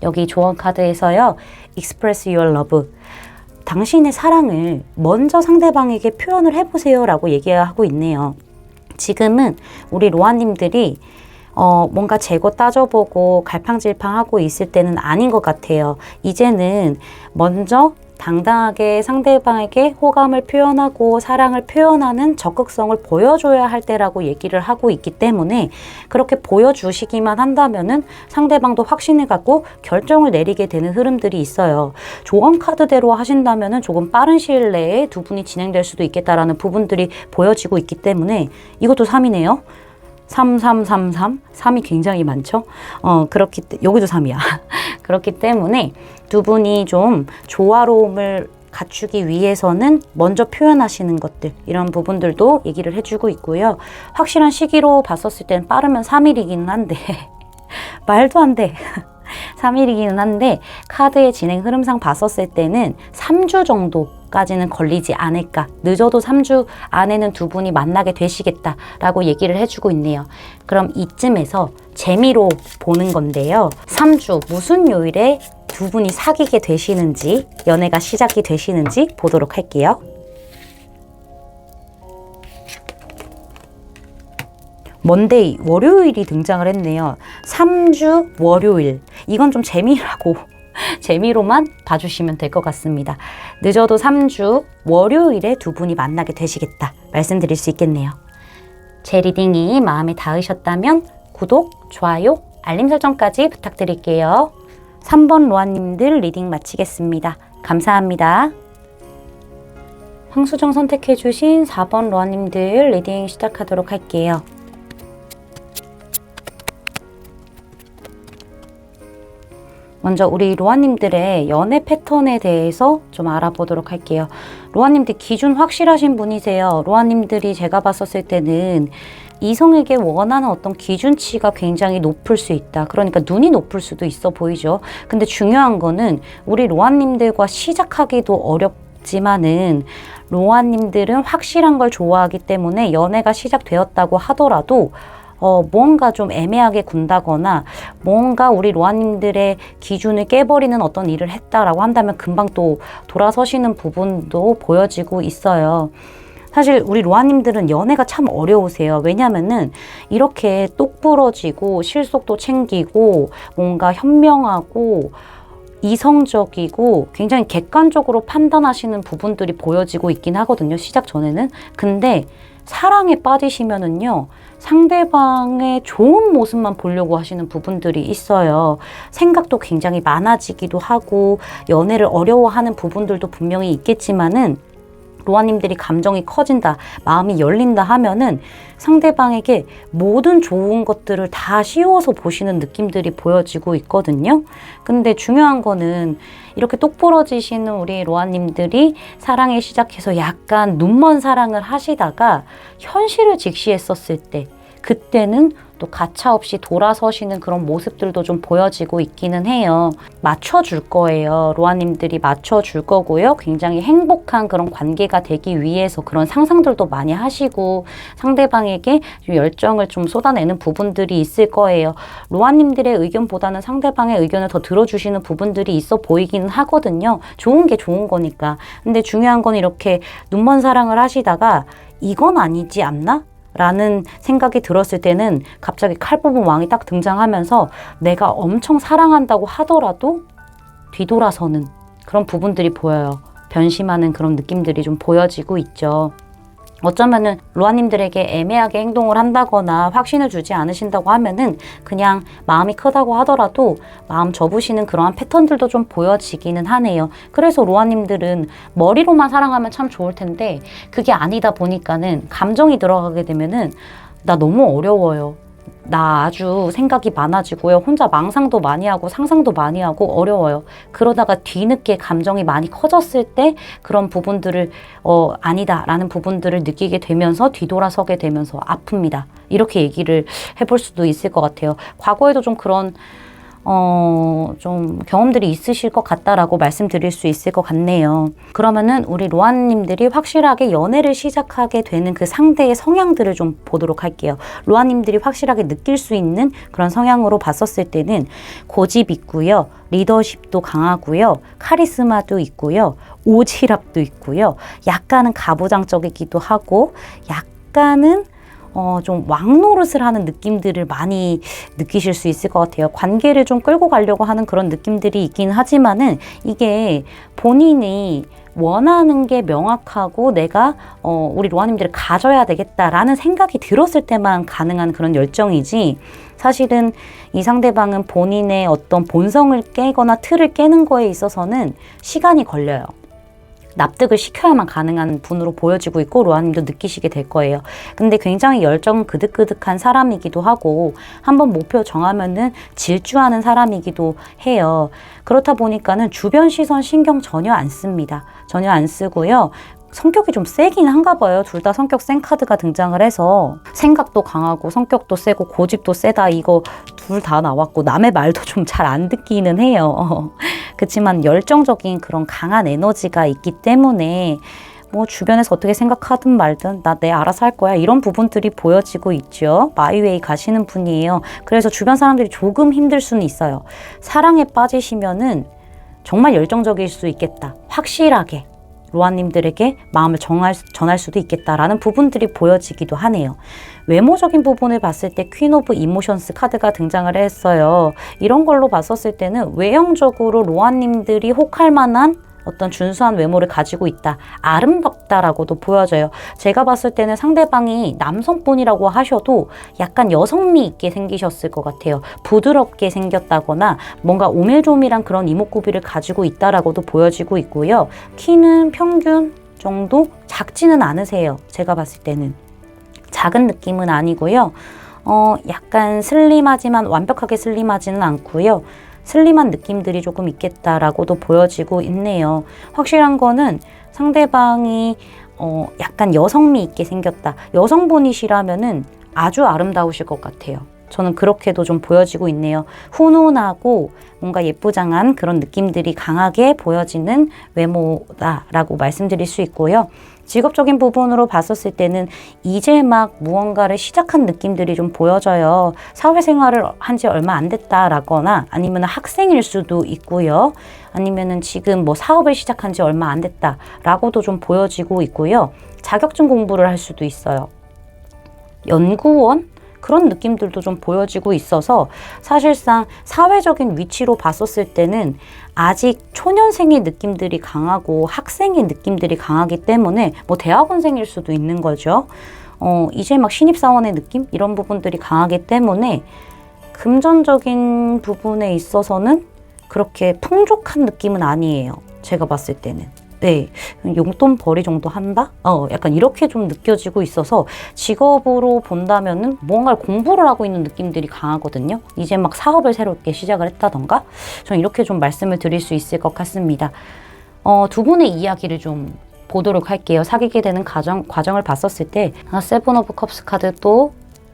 여기 조언 카드에서요, Express your love, 당신의 사랑을 먼저 상대방에게 표현을 해보세요 라고 얘기하고 있네요. 지금은 우리 로아님들이 뭔가 재고 따져보고 갈팡질팡하고 있을 때는 아닌 것 같아요. 이제는 먼저 당당하게 상대방에게 호감을 표현하고 사랑을 표현하는 적극성을 보여줘야 할 때라고 얘기를 하고 있기 때문에 그렇게 보여주시기만 한다면은 상대방도 확신을 갖고 결정을 내리게 되는 흐름들이 있어요. 조언 카드대로 하신다면은 조금 빠른 시일 내에 두 분이 진행될 수도 있겠다라는 부분들이 보여지고 있기 때문에 이것도 3이네요. 3이 굉장히 많죠. 여기도 3이야. 그렇기 때문에 두 분이 좀 조화로움을 갖추기 위해서는 먼저 표현하시는 것들, 이런 부분들도 얘기를 해주고 있고요. 확실한 시기로 봤었을 때는 빠르면 3일이기는 한데 말도 안 돼. 3일이기는 한데 카드의 진행 흐름상 봤었을 때는 3주 정도까지는 걸리지 않을까. 늦어도 3주 안에는 두 분이 만나게 되시겠다라고 얘기를 해주고 있네요. 그럼 이쯤에서 재미로 보는 건데요. 3주 무슨 요일에 두 분이 사귀게 되시는지, 연애가 시작이 되시는지 보도록 할게요. 먼데이, 월요일이 등장을 했네요. 3주 월요일. 이건 좀 재미로만 봐주시면 될 것 같습니다. 늦어도 3주 월요일에 두 분이 만나게 되시겠다 말씀드릴 수 있겠네요. 제 리딩이 마음에 닿으셨다면 구독, 좋아요, 알림 설정까지 부탁드릴게요. 3번 로아님들 리딩 마치겠습니다. 감사합니다. 황수정 선택해주신 4번 로아님들 리딩 시작하도록 할게요. 먼저 우리 로아님들의 연애 패턴에 대해서 좀 알아보도록 할게요. 로아님들 기준 확실하신 분이세요. 로아님들이 제가 봤었을 때는 이성에게 원하는 어떤 기준치가 굉장히 높을 수 있다. 그러니까 눈이 높을 수도 있어 보이죠. 근데 중요한 거는 우리 로아님들과 시작하기도 어렵지만은 로아님들은 확실한 걸 좋아하기 때문에 연애가 시작되었다고 하더라도 뭔가 좀 애매하게 군다거나 뭔가 우리 로아님들의 기준을 깨버리는 어떤 일을 했다라고 한다면 금방 또 돌아서시는 부분도 보여지고 있어요. 사실 우리 로아님들은 연애가 참 어려우세요. 왜냐면은 이렇게 똑부러지고 실속도 챙기고 뭔가 현명하고 이성적이고 굉장히 객관적으로 판단하시는 부분들이 보여지고 있긴 하거든요. 시작 전에는. 근데 사랑에 빠지시면은요, 상대방의 좋은 모습만 보려고 하시는 부분들이 있어요. 생각도 굉장히 많아지기도 하고 연애를 어려워하는 부분들도 분명히 있겠지만은 로아님들이 감정이 커진다, 마음이 열린다 하면은 상대방에게 모든 좋은 것들을 다 씌워서 보시는 느낌들이 보여지고 있거든요. 근데 중요한 거는 이렇게 똑부러지시는 우리 로아님들이 사랑에 시작해서 약간 눈먼 사랑을 하시다가 현실을 직시했었을 때, 그때는 또 가차없이 돌아서시는 그런 모습들도 좀 보여지고 있기는 해요. 맞춰줄 거예요. 로아님들이 맞춰줄 거고요. 굉장히 행복한 그런 관계가 되기 위해서 그런 상상들도 많이 하시고 상대방에게 열정을 좀 쏟아내는 부분들이 있을 거예요. 로아님들의 의견보다는 상대방의 의견을 더 들어주시는 부분들이 있어 보이기는 하거든요. 좋은 게 좋은 거니까. 근데 중요한 건 이렇게 눈먼 사랑을 하시다가 이건 아니지 않나? 라는 생각이 들었을 때는 갑자기 칼 뽑은 왕이 딱 등장하면서 내가 엄청 사랑한다고 하더라도 뒤돌아서는 그런 부분들이 보여요. 변심하는 그런 느낌들이 좀 보여지고 있죠. 어쩌면은 로아님들에게 애매하게 행동을 한다거나 확신을 주지 않으신다고 하면은 그냥 마음이 크다고 하더라도 마음 접으시는 그러한 패턴들도 좀 보여지기는 하네요. 그래서 로아님들은 머리로만 사랑하면 참 좋을 텐데 그게 아니다 보니까는 감정이 들어가게 되면은 나 너무 어려워요. 나 아주 생각이 많아지고요. 혼자 망상도 많이 하고 상상도 많이 하고 어려워요. 그러다가 뒤늦게 감정이 많이 커졌을 때 그런 부분들을 아니다 라는 부분들을 느끼게 되면서 뒤돌아서게 되면서 아픕니다. 이렇게 얘기를 해볼 수도 있을 것 같아요. 과거에도 좀 그런 좀 경험들이 있으실 것 같다라고 말씀드릴 수 있을 것 같네요. 그러면은 우리 로아님들이 확실하게 연애를 시작하게 되는 그 상대의 성향들을 좀 보도록 할게요. 로아님들이 확실하게 느낄 수 있는 그런 성향으로 봤었을 때는 고집 있고요. 리더십도 강하고요. 카리스마도 있고요. 오지랖도 있고요. 약간은 가부장적이기도 하고 약간은 좀 왕노릇을 하는 느낌들을 많이 느끼실 수 있을 것 같아요. 관계를 좀 끌고 가려고 하는 그런 느낌들이 있긴 하지만은 이게 본인이 원하는 게 명확하고 내가 우리 로아님들을 가져야 되겠다라는 생각이 들었을 때만 가능한 그런 열정이지, 사실은 이 상대방은 본인의 어떤 본성을 깨거나 틀을 깨는 거에 있어서는 시간이 걸려요. 납득을 시켜야만 가능한 분으로 보여지고 있고 로아님도 느끼시게 될 거예요. 근데 굉장히 열정 그득그득한 사람이기도 하고 한번 목표 정하면은 질주하는 사람이기도 해요. 그렇다 보니까는 주변 시선 신경 전혀 안 씁니다. 전혀 안 쓰고요. 성격이 좀 세긴 한가 봐요. 둘 다 성격 센 카드가 등장을 해서 생각도 강하고 성격도 세고 고집도 세다, 이거 둘 다 나왔고 남의 말도 좀 잘 안 듣기는 해요. 그렇지만 열정적인 그런 강한 에너지가 있기 때문에 뭐 주변에서 어떻게 생각하든 말든 나 내 알아서 할 거야, 이런 부분들이 보여지고 있죠. 마이웨이 가시는 분이에요. 그래서 주변 사람들이 조금 힘들 수는 있어요. 사랑에 빠지시면은 정말 열정적일 수 있겠다, 확실하게 로아님들에게 마음을 전할 수도 있겠다라는 부분들이 보여지기도 하네요. 외모적인 부분을 봤을 때 퀸 오브 이모션스 카드가 등장을 했어요. 이런 걸로 봤었을 때는 외형적으로 로아님들이 혹할 만한 어떤 준수한 외모를 가지고 있다, 아름답다라고도 보여져요. 제가 봤을 때는 상대방이 남성분이라고 하셔도 약간 여성미 있게 생기셨을 것 같아요. 부드럽게 생겼다거나 뭔가 오밀조밀한 그런 이목구비를 가지고 있다라고도 보여지고 있고요. 키는 평균 정도, 작지는 않으세요. 제가 봤을 때는 작은 느낌은 아니고요. 약간 슬림하지만 완벽하게 슬림하지는 않고요. 슬림한 느낌들이 조금 있겠다라고도 보여지고 있네요. 확실한 거는 상대방이 약간 여성미 있게 생겼다. 여성분이시라면은 아주 아름다우실 것 같아요. 저는 그렇게도 좀 보여지고 있네요. 훈훈하고 뭔가 예쁘장한 그런 느낌들이 강하게 보여지는 외모다라고 말씀드릴 수 있고요. 직업적인 부분으로 봤었을 때는 이제 막 무언가를 시작한 느낌들이 좀 보여져요. 사회생활을 한 지 얼마 안 됐다라거나 아니면 학생일 수도 있고요. 아니면은 지금 뭐 사업을 시작한 지 얼마 안 됐다라고도 좀 보여지고 있고요. 자격증 공부를 할 수도 있어요. 연구원? 그런 느낌들도 좀 보여지고 있어서 사실상 사회적인 위치로 봤었을 때는 아직 초년생의 느낌들이 강하고 학생의 느낌들이 강하기 때문에 뭐 대학원생일 수도 있는 거죠. 이제 막 신입사원의 느낌? 이런 부분들이 강하기 때문에 금전적인 부분에 있어서는 그렇게 풍족한 느낌은 아니에요. 제가 봤을 때는. 네, 용돈 벌이 정도 한다? 약간 이렇게 좀 느껴지고 있어서 직업으로 본다면은 뭔가를 공부를 하고 있는 느낌들이 강하거든요. 이제 막 사업을 새롭게 시작을 했다던가? 저는 이렇게 좀 말씀을 드릴 수 있을 것 같습니다. 두 분의 이야기를 좀 보도록 할게요. 사귀게 되는 과정을 봤었을 때 세븐 오브 컵스 카드 또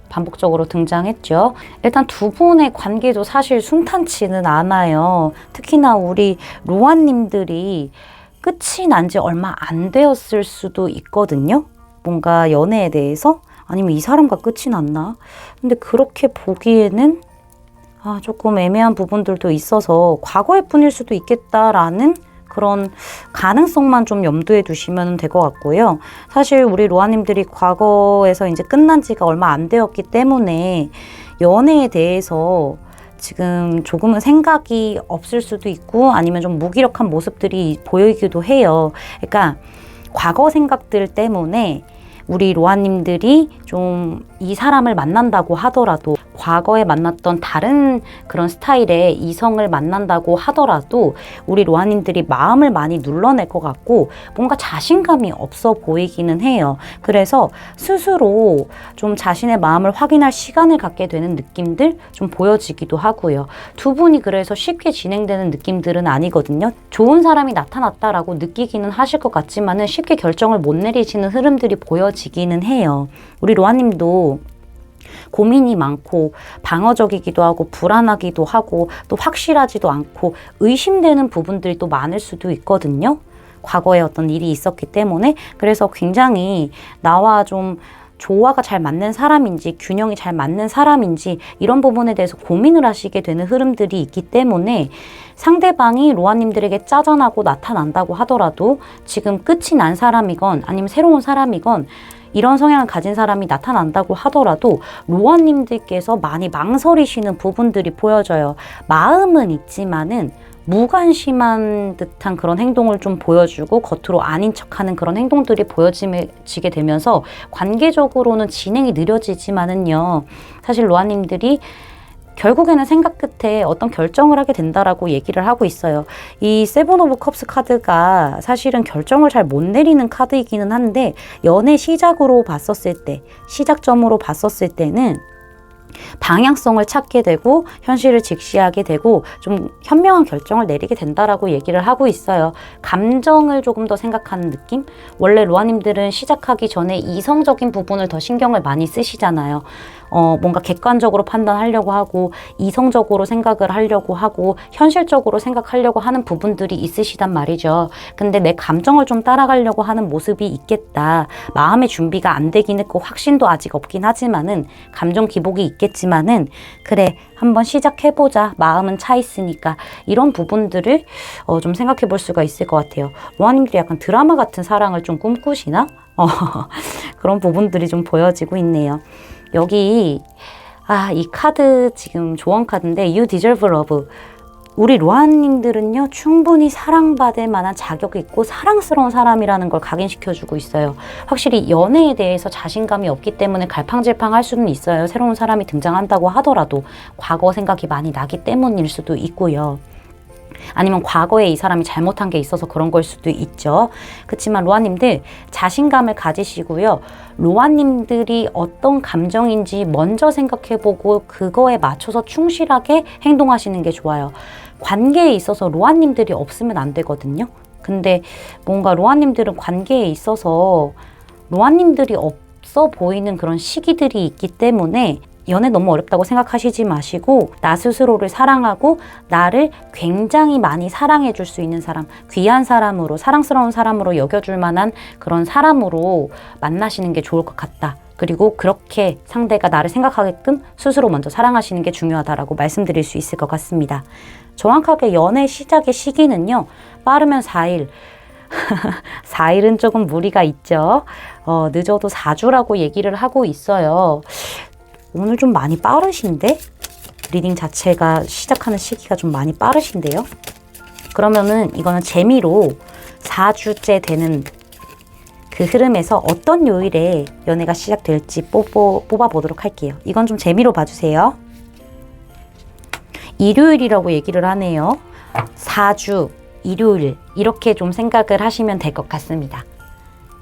반복적으로 등장했죠. 일단 두 분의 관계도 사실 순탄치는 않아요. 특히나 우리 로아님들이 끝이 난 지 얼마 안 되었을 수도 있거든요. 뭔가 연애에 대해서 아니면 이 사람과 끝이 났나? 근데 그렇게 보기에는 조금 애매한 부분들도 있어서 과거의 뿐일 수도 있겠다라는 그런 가능성만 좀 염두에 두시면 될 것 같고요. 사실 우리 로아님들이 과거에서 이제 끝난 지가 얼마 안 되었기 때문에 연애에 대해서 지금 조금은 생각이 없을 수도 있고 아니면 좀 무기력한 모습들이 보이기도 해요. 그러니까 과거 생각들 때문에 우리 로아님들이 좀 이 사람을 만난다고 하더라도 과거에 만났던 다른 그런 스타일의 이성을 만난다고 하더라도 우리 로아님들이 마음을 많이 눌러낼 것 같고 뭔가 자신감이 없어 보이기는 해요. 그래서 스스로 좀 자신의 마음을 확인할 시간을 갖게 되는 느낌들 좀 보여지기도 하고요. 두 분이 그래서 쉽게 진행되는 느낌들은 아니거든요. 좋은 사람이 나타났다라고 느끼기는 하실 것 같지만은 쉽게 결정을 못 내리시는 흐름들이 보여지기는 해요. 우리 로아님도 고민이 많고 방어적이기도 하고 불안하기도 하고 또 확실하지도 않고 의심되는 부분들이 또 많을 수도 있거든요. 과거에 어떤 일이 있었기 때문에. 그래서 굉장히 나와 좀 조화가 잘 맞는 사람인지 균형이 잘 맞는 사람인지 이런 부분에 대해서 고민을 하시게 되는 흐름들이 있기 때문에 상대방이 로아님들에게 짜증나고 나타난다고 하더라도 지금 끝이 난 사람이건 아니면 새로운 사람이건 이런 성향을 가진 사람이 나타난다고 하더라도 로아님들께서 많이 망설이시는 부분들이 보여져요. 마음은 있지만은 무관심한 듯한 그런 행동을 좀 보여주고 겉으로 아닌 척하는 그런 행동들이 보여지게 되면서 관계적으로는 진행이 느려지지만은요. 사실 로아님들이 결국에는 생각 끝에 어떤 결정을 하게 된다라고 얘기를 하고 있어요. 이 세븐 오브 컵스 카드가 사실은 결정을 잘 못 내리는 카드이기는 한데 연애 시작으로 봤었을 때, 시작점으로 봤었을 때는 방향성을 찾게 되고 현실을 직시하게 되고 좀 현명한 결정을 내리게 된다라고 얘기를 하고 있어요. 감정을 조금 더 생각하는 느낌? 원래 로아님들은 시작하기 전에 이성적인 부분을 더 신경을 많이 쓰시잖아요. 뭔가 객관적으로 판단하려고 하고 이성적으로 생각을 하려고 하고 현실적으로 생각하려고 하는 부분들이 있으시단 말이죠. 근데 내 감정을 좀 따라가려고 하는 모습이 있겠다. 마음의 준비가 안 되긴 했고 확신도 아직 없긴 하지만은 감정 기복이 있겠지만은 그래 한번 시작해보자. 마음은 차 있으니까 이런 부분들을 좀 생각해 볼 수가 있을 것 같아요. 로아님들이 약간 드라마 같은 사랑을 좀 꿈꾸시나? 그런 부분들이 좀 보여지고 있네요. 여기 이 카드 지금 조언 카드인데 You Deserve Love. 우리 로아님들은요 충분히 사랑받을 만한 자격이 있고 사랑스러운 사람이라는 걸 각인시켜주고 있어요. 확실히 연애에 대해서 자신감이 없기 때문에 갈팡질팡할 수는 있어요. 새로운 사람이 등장한다고 하더라도 과거 생각이 많이 나기 때문일 수도 있고요. 아니면 과거에 이 사람이 잘못한 게 있어서 그런 걸 수도 있죠. 그렇지만 로아님들 자신감을 가지시고요. 로아님들이 어떤 감정인지 먼저 생각해보고 그거에 맞춰서 충실하게 행동하시는 게 좋아요. 관계에 있어서 로아님들이 없으면 안 되거든요. 근데 뭔가 로아님들은 관계에 있어서 로아님들이 없어 보이는 그런 시기들이 있기 때문에 연애 너무 어렵다고 생각하시지 마시고 나 스스로를 사랑하고 나를 굉장히 많이 사랑해 줄 수 있는 사람, 귀한 사람으로, 사랑스러운 사람으로 여겨줄 만한 그런 사람으로 만나시는 게 좋을 것 같다. 그리고 그렇게 상대가 나를 생각하게끔 스스로 먼저 사랑하시는 게 중요하다라고 말씀드릴 수 있을 것 같습니다. 정확하게 연애 시작의 시기는요, 빠르면 4일. 4일은 조금 무리가 있죠. 늦어도 4주라고 얘기를 하고 있어요. 오늘 좀 많이 빠르신데? 리딩 자체가 시작하는 시기가 좀 많이 빠르신데요? 그러면은 이거는 재미로 4주째 되는 그 흐름에서 어떤 요일에 연애가 시작될지 뽑아보도록 할게요. 이건 좀 재미로 봐주세요. 일요일이라고 얘기를 하네요. 4주, 일요일 이렇게 좀 생각을 하시면 될 것 같습니다.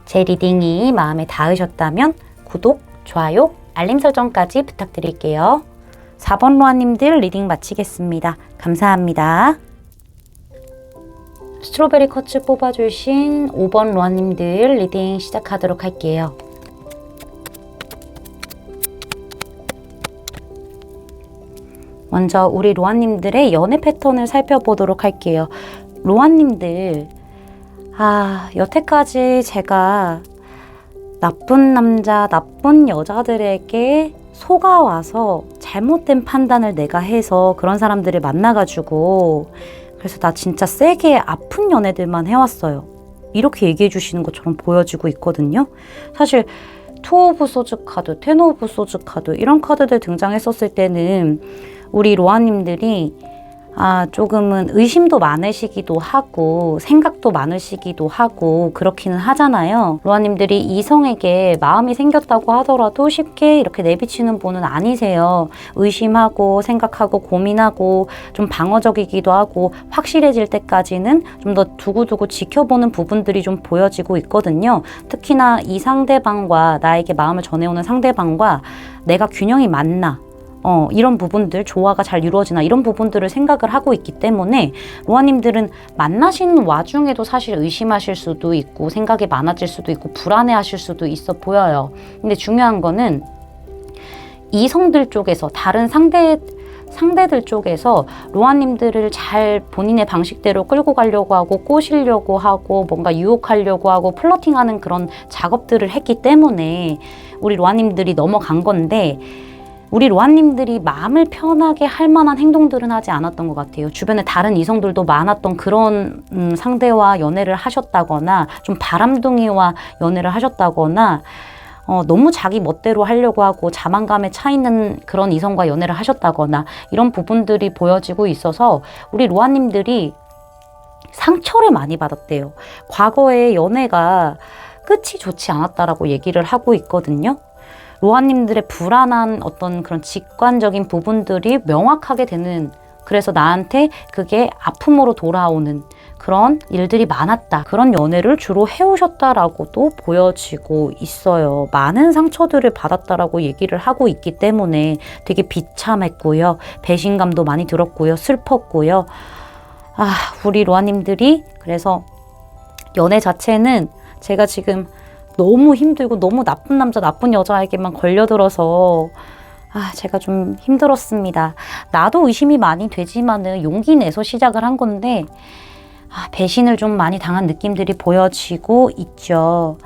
제 리딩이 마음에 닿으셨다면 구독, 좋아요, 알림 설정까지 부탁드릴게요. 4번 로아님들 리딩 마치겠습니다. 감사합니다. 스트로베리 커츠 뽑아주신 5번 로아님들 리딩 시작하도록 할게요. 먼저 우리 로아님들의 연애 패턴을 살펴보도록 할게요. 로아님들, 여태까지 제가 나쁜 남자, 나쁜 여자들에게 속아와서 잘못된 판단을 내가 해서 그런 사람들을 만나가지고 그래서 나 진짜 세게 아픈 연애들만 해왔어요. 이렇게 얘기해 주시는 것처럼 보여지고 있거든요. 사실 투 오브 소즈 카드, 텐 오브 소즈 카드 이런 카드들 등장했었을 때는 우리 로아님들이 조금은 의심도 많으시기도 하고 생각도 많으시기도 하고 그렇기는 하잖아요. 로아님들이 이성에게 마음이 생겼다고 하더라도 쉽게 이렇게 내비치는 분은 아니세요. 의심하고 생각하고 고민하고 좀 방어적이기도 하고 확실해질 때까지는 좀 더 두고두고 지켜보는 부분들이 좀 보여지고 있거든요. 특히나 이 상대방과 나에게 마음을 전해오는 상대방과 내가 균형이 맞나 이런 부분들, 조화가 잘 이루어지나 이런 부분들을 생각을 하고 있기 때문에 로아님들은 만나시는 와중에도 사실 의심하실 수도 있고 생각이 많아질 수도 있고 불안해하실 수도 있어 보여요. 근데 중요한 거는 이성들 쪽에서 다른 상대들 쪽에서 로아님들을 잘 본인의 방식대로 끌고 가려고 하고 꼬시려고 하고 뭔가 유혹하려고 하고 플러팅하는 그런 작업들을 했기 때문에 우리 로아님들이 넘어간 건데 우리 로아님들이 마음을 편하게 할 만한 행동들은 하지 않았던 것 같아요. 주변에 다른 이성들도 많았던 그런 상대와 연애를 하셨다거나 좀 바람둥이와 연애를 하셨다거나 너무 자기 멋대로 하려고 하고 자만감에 차 있는 그런 이성과 연애를 하셨다거나 이런 부분들이 보여지고 있어서 우리 로아님들이 상처를 많이 받았대요. 과거에 연애가 끝이 좋지 않았다라고 얘기를 하고 있거든요. 로아님들의 불안한 어떤 그런 직관적인 부분들이 명확하게 되는, 그래서 나한테 그게 아픔으로 돌아오는 그런 일들이 많았다. 그런 연애를 주로 해오셨다라고도 보여지고 있어요. 많은 상처들을 받았다라고 얘기를 하고 있기 때문에 되게 비참했고요. 배신감도 많이 들었고요. 슬펐고요. 우리 로아님들이 그래서 연애 자체는 제가 지금 너무 힘들고 너무 나쁜 남자, 나쁜 여자에게만 걸려들어서 제가 좀 힘들었습니다. 나도 의심이 많이 되지만은 용기 내서 시작을 한 건데 배신을 좀 많이 당한 느낌들이 보여지고 있죠.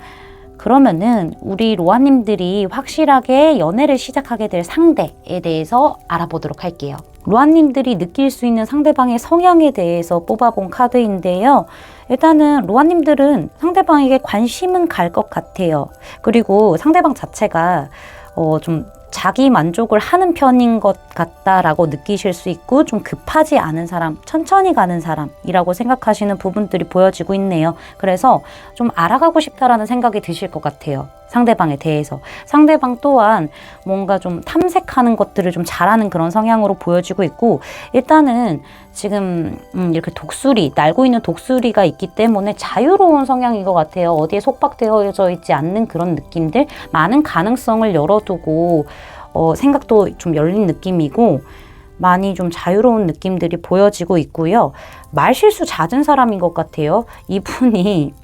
그러면은 우리 로아님들이 확실하게 연애를 시작하게 될 상대에 대해서 알아보도록 할게요. 로아님들이 느낄 수 있는 상대방의 성향에 대해서 뽑아본 카드인데요. 일단은 로아님들은 상대방에게 관심은 갈 것 같아요. 그리고 상대방 자체가 좀 자기 만족을 하는 편인 것 같다라고 느끼실 수 있고 좀 급하지 않은 사람, 천천히 가는 사람이라고 생각하시는 부분들이 보여지고 있네요. 그래서 좀 알아가고 싶다라는 생각이 드실 것 같아요. 상대방에 대해서. 상대방 또한 뭔가 좀 탐색하는 것들을 좀 잘하는 그런 성향으로 보여지고 있고, 일단은 지금 이렇게 독수리, 날고 있는 독수리가 있기 때문에 자유로운 성향인 것 같아요. 어디에 속박되어져 있지 않는 그런 느낌들, 많은 가능성을 열어두고 생각도 좀 열린 느낌이고 많이 좀 자유로운 느낌들이 보여지고 있고요. 말실수 잦은 사람인 것 같아요. 이분이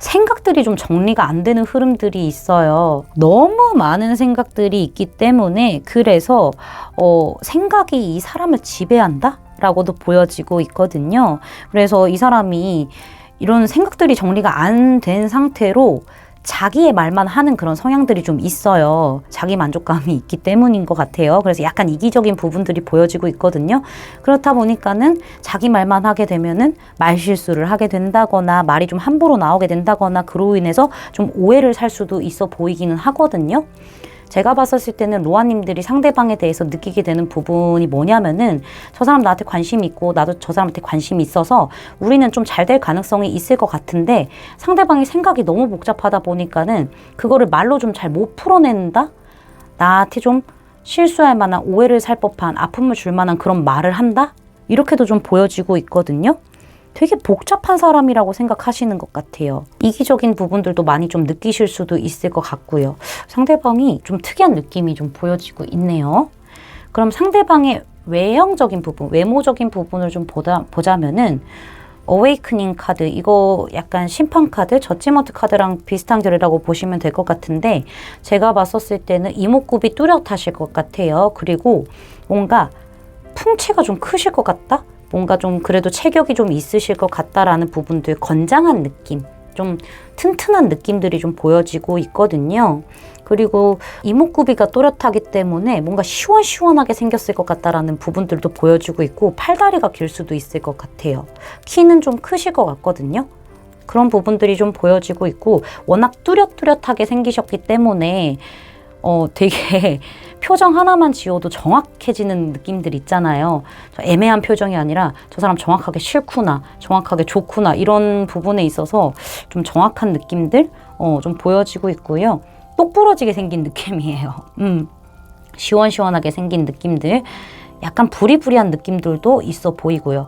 생각들이 좀 정리가 안 되는 흐름들이 있어요. 너무 많은 생각들이 있기 때문에 그래서 생각이 이 사람을 지배한다? 라고도 보여지고 있거든요. 그래서 이 사람이 이런 생각들이 정리가 안 된 상태로 자기의 말만 하는 그런 성향들이 좀 있어요. 자기 만족감이 있기 때문인 것 같아요. 그래서 약간 이기적인 부분들이 보여지고 있거든요. 그렇다 보니까는 자기 말만 하게 되면은 말실수를 하게 된다거나 말이 좀 함부로 나오게 된다거나 그로 인해서 좀 오해를 살 수도 있어 보이기는 하거든요. 제가 봤었을 때는 로아님들이 상대방에 대해서 느끼게 되는 부분이 뭐냐면은 저 사람 나한테 관심이 있고 나도 저 사람한테 관심이 있어서 우리는 좀 잘 될 가능성이 있을 것 같은데 상대방의 생각이 너무 복잡하다 보니까는 그거를 말로 좀 잘 못 풀어낸다? 나한테 좀 실수할 만한 오해를 살 법한 아픔을 줄 만한 그런 말을 한다? 이렇게도 좀 보여지고 있거든요. 되게 복잡한 사람이라고 생각하시는 것 같아요. 이기적인 부분들도 많이 좀 느끼실 수도 있을 것 같고요. 상대방이 좀 특이한 느낌이 좀 보여지고 있네요. 그럼 상대방의 외형적인 부분, 외모적인 부분을 좀 보자면은 어웨이크닝 카드, 이거 약간 심판 카드, 저지먼트 카드랑 비슷한 결이라고 보시면 될 것 같은데 제가 봤었을 때는 이목구비 뚜렷하실 것 같아요. 그리고 뭔가 풍채가 좀 크실 것 같다? 뭔가 좀 그래도 체격이 좀 있으실 것 같다라는 부분들, 건장한 느낌, 좀 튼튼한 느낌들이 좀 보여지고 있거든요. 그리고 이목구비가 또렷하기 때문에 뭔가 시원시원하게 생겼을 것 같다라는 부분들도 보여지고 있고 팔다리가 길 수도 있을 것 같아요. 키는 좀 크실 것 같거든요. 그런 부분들이 좀 보여지고 있고 워낙 뚜렷뚜렷하게 생기셨기 때문에 되게 표정 하나만 지어도 정확해지는 느낌들 있잖아요. 애매한 표정이 아니라 저 사람 정확하게 싫구나, 정확하게 좋구나 이런 부분에 있어서 좀 정확한 느낌들 좀 보여지고 있고요. 똑부러지게 생긴 느낌이에요. 시원시원하게 생긴 느낌들, 약간 부리부리한 느낌들도 있어 보이고요.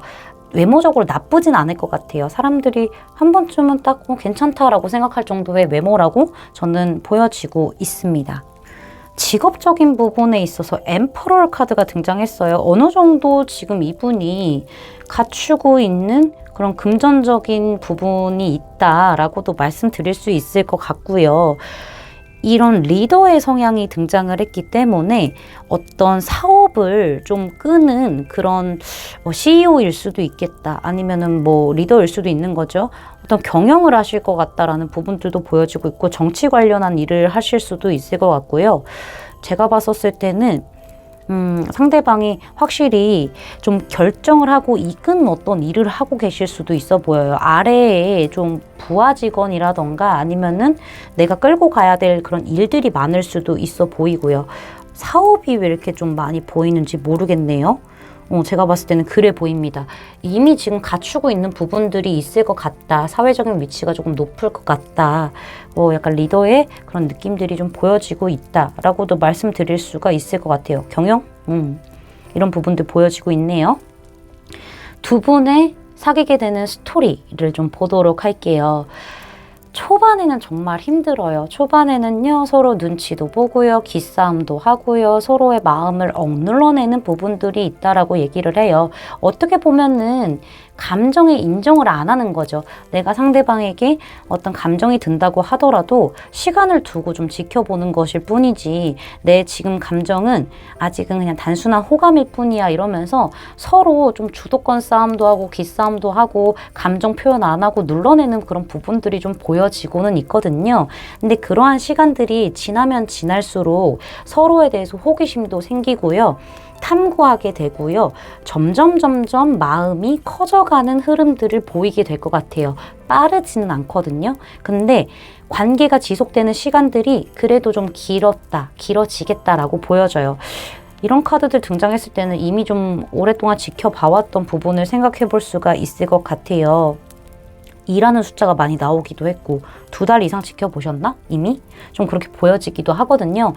외모적으로 나쁘진 않을 것 같아요. 사람들이 한 번쯤은 딱 괜찮다라고 생각할 정도의 외모라고 저는 보여지고 있습니다. 직업적인 부분에 있어서 엠퍼럴 카드가 등장했어요. 어느 정도 지금 이분이 갖추고 있는 그런 금전적인 부분이 있다라고도 말씀드릴 수 있을 것 같고요. 이런 리더의 성향이 등장을 했기 때문에 어떤 사업을 좀 끄는 그런 CEO일 수도 있겠다. 아니면은 리더일 수도 있는 거죠. 어떤 경영을 하실 것 같다라는 부분들도 보여지고 있고 정치 관련한 일을 하실 수도 있을 것 같고요. 제가 봤었을 때는 상대방이 확실히 좀 결정을 하고 이끈 어떤 일을 하고 계실 수도 있어 보여요. 아래에 좀 부하 직원이라던가 아니면은 내가 끌고 가야 될 그런 일들이 많을 수도 있어 보이고요. 사업이 왜 이렇게 좀 많이 보이는지 모르겠네요. 제가 봤을 때는 그래 보입니다. 이미 지금 갖추고 있는 부분들이 있을 것 같다. 사회적인 위치가 조금 높을 것 같다. 약간 리더의 그런 느낌들이 좀 보여지고 있다라고도 말씀드릴 수가 있을 것 같아요. 경영? 이런 부분들 보여지고 있네요. 두 분의 사귀게 되는 스토리를 좀 보도록 할게요. 초반에는 정말 힘들어요. 초반에는요, 서로 눈치도 보고요, 기싸움도 하고요, 서로의 마음을 억눌러내는 부분들이 있다라고 얘기를 해요. 어떻게 보면은 감정의 인정을 안 하는 거죠. 내가 상대방에게 어떤 감정이 든다고 하더라도 시간을 두고 좀 지켜보는 것일 뿐이지 내 지금 감정은 아직은 그냥 단순한 호감일 뿐이야 이러면서 서로 좀 주도권 싸움도 하고 기싸움도 하고 감정 표현 안 하고 눌러내는 그런 부분들이 좀 보여지고는 있거든요. 근데 그러한 시간들이 지나면 지날수록 서로에 대해서 호기심도 생기고요. 탐구하게 되고요. 점점 마음이 커져가는 흐름들을 보이게 될 것 같아요. 빠르지는 않거든요. 근데 관계가 지속되는 시간들이 그래도 좀 길어지겠다라고 보여져요. 이런 카드들 등장했을 때는 이미 좀 오랫동안 지켜봐왔던 부분을 생각해 볼 수가 있을 것 같아요. 2라는 숫자가 많이 나오기도 했고 2달 이상 지켜보셨나? 이미? 좀 그렇게 보여지기도 하거든요.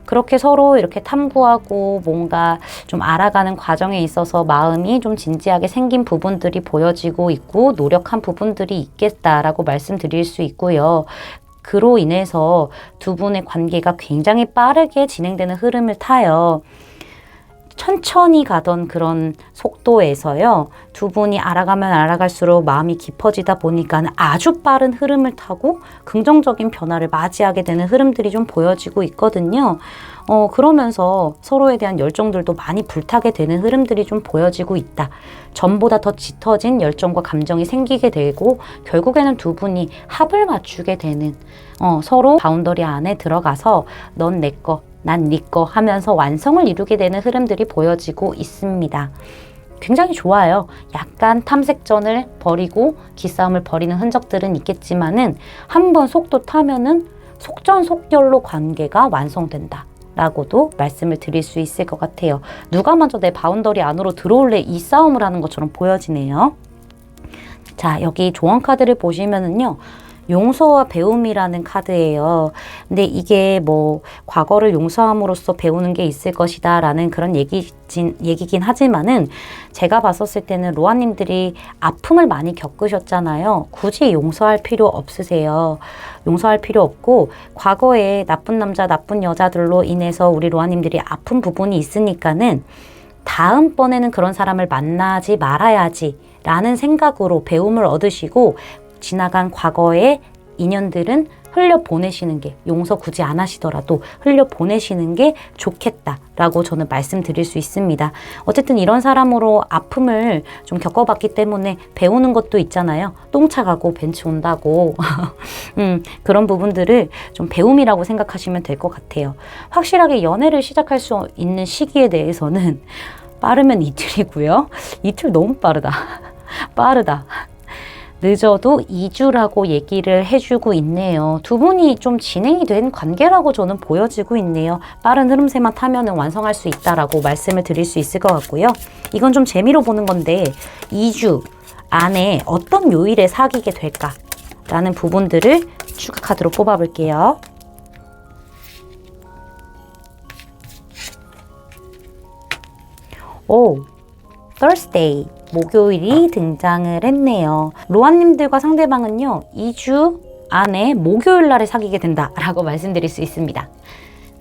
그렇게 서로 이렇게 탐구하고 뭔가 좀 알아가는 과정에 있어서 마음이 좀 진지하게 생긴 부분들이 보여지고 있고 노력한 부분들이 있겠다라고 말씀드릴 수 있고요. 그로 인해서 두 분의 관계가 굉장히 빠르게 진행되는 흐름을 타요. 천천히 가던 그런 속도에서요. 두 분이 알아가면 알아갈수록 마음이 깊어지다 보니까 아주 빠른 흐름을 타고 긍정적인 변화를 맞이하게 되는 흐름들이 좀 보여지고 있거든요. 그러면서 서로에 대한 열정들도 많이 불타게 되는 흐름들이 좀 보여지고 있다. 전보다 더 짙어진 열정과 감정이 생기게 되고 결국에는 두 분이 합을 맞추게 되는 서로 바운더리 안에 들어가서 넌 내 거, 난 네 거 하면서 완성을 이루게 되는 흐름들이 보여지고 있습니다. 굉장히 좋아요. 약간 탐색전을 벌이고 기싸움을 벌이는 흔적들은 있겠지만은 한번 속도 타면은 속전속결로 관계가 완성된다. 라고도 말씀을 드릴 수 있을 것 같아요. 누가 먼저 내 바운더리 안으로 들어올래 이 싸움을 하는 것처럼 보여지네요. 자, 여기 조언 카드를 보시면은요. 용서와 배움이라는 카드예요. 근데 이게 뭐 과거를 용서함으로써 배우는 게 있을 것이다 라는 그런 얘기긴 하지만은 제가 봤었을 때는 로아님들이 아픔을 많이 겪으셨잖아요. 굳이 용서할 필요 없으세요. 용서할 필요 없고 과거에 나쁜 남자, 나쁜 여자들로 인해서 우리 로아님들이 아픈 부분이 있으니까는 다음번에는 그런 사람을 만나지 말아야지 라는 생각으로 배움을 얻으시고 지나간 과거의 인연들은 흘려보내시는 게 용서 굳이 안 하시더라도 흘려보내시는 게 좋겠다라고 저는 말씀드릴 수 있습니다. 어쨌든 이런 사람으로 아픔을 좀 겪어봤기 때문에 배우는 것도 있잖아요. 똥차 가고 벤츠 온다고 그런 부분들을 좀 배움이라고 생각하시면 될 것 같아요. 확실하게 연애를 시작할 수 있는 시기에 대해서는 빠르면 이틀이고요. 이틀 너무 빠르다. 빠르다. 늦어도 2주라고 얘기를 해주고 있네요. 두 분이 좀 진행이 된 관계라고 저는 보여지고 있네요. 빠른 흐름새만 타면 완성할 수 있다라고 말씀을 드릴 수 있을 것 같고요. 이건 좀 재미로 보는 건데 2주 안에 어떤 요일에 사귀게 될까? 라는 부분들을 추가 카드로 뽑아볼게요. 오, Thursday. 목요일이 등장을 했네요. 로아님들과 상대방은요, 2주 안에 목요일 날에 사귀게 된다라고 말씀드릴 수 있습니다.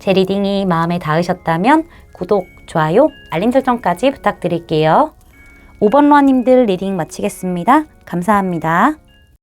제 리딩이 마음에 닿으셨다면 구독, 좋아요, 알림 설정까지 부탁드릴게요. 5번 로아님들 리딩 마치겠습니다. 감사합니다.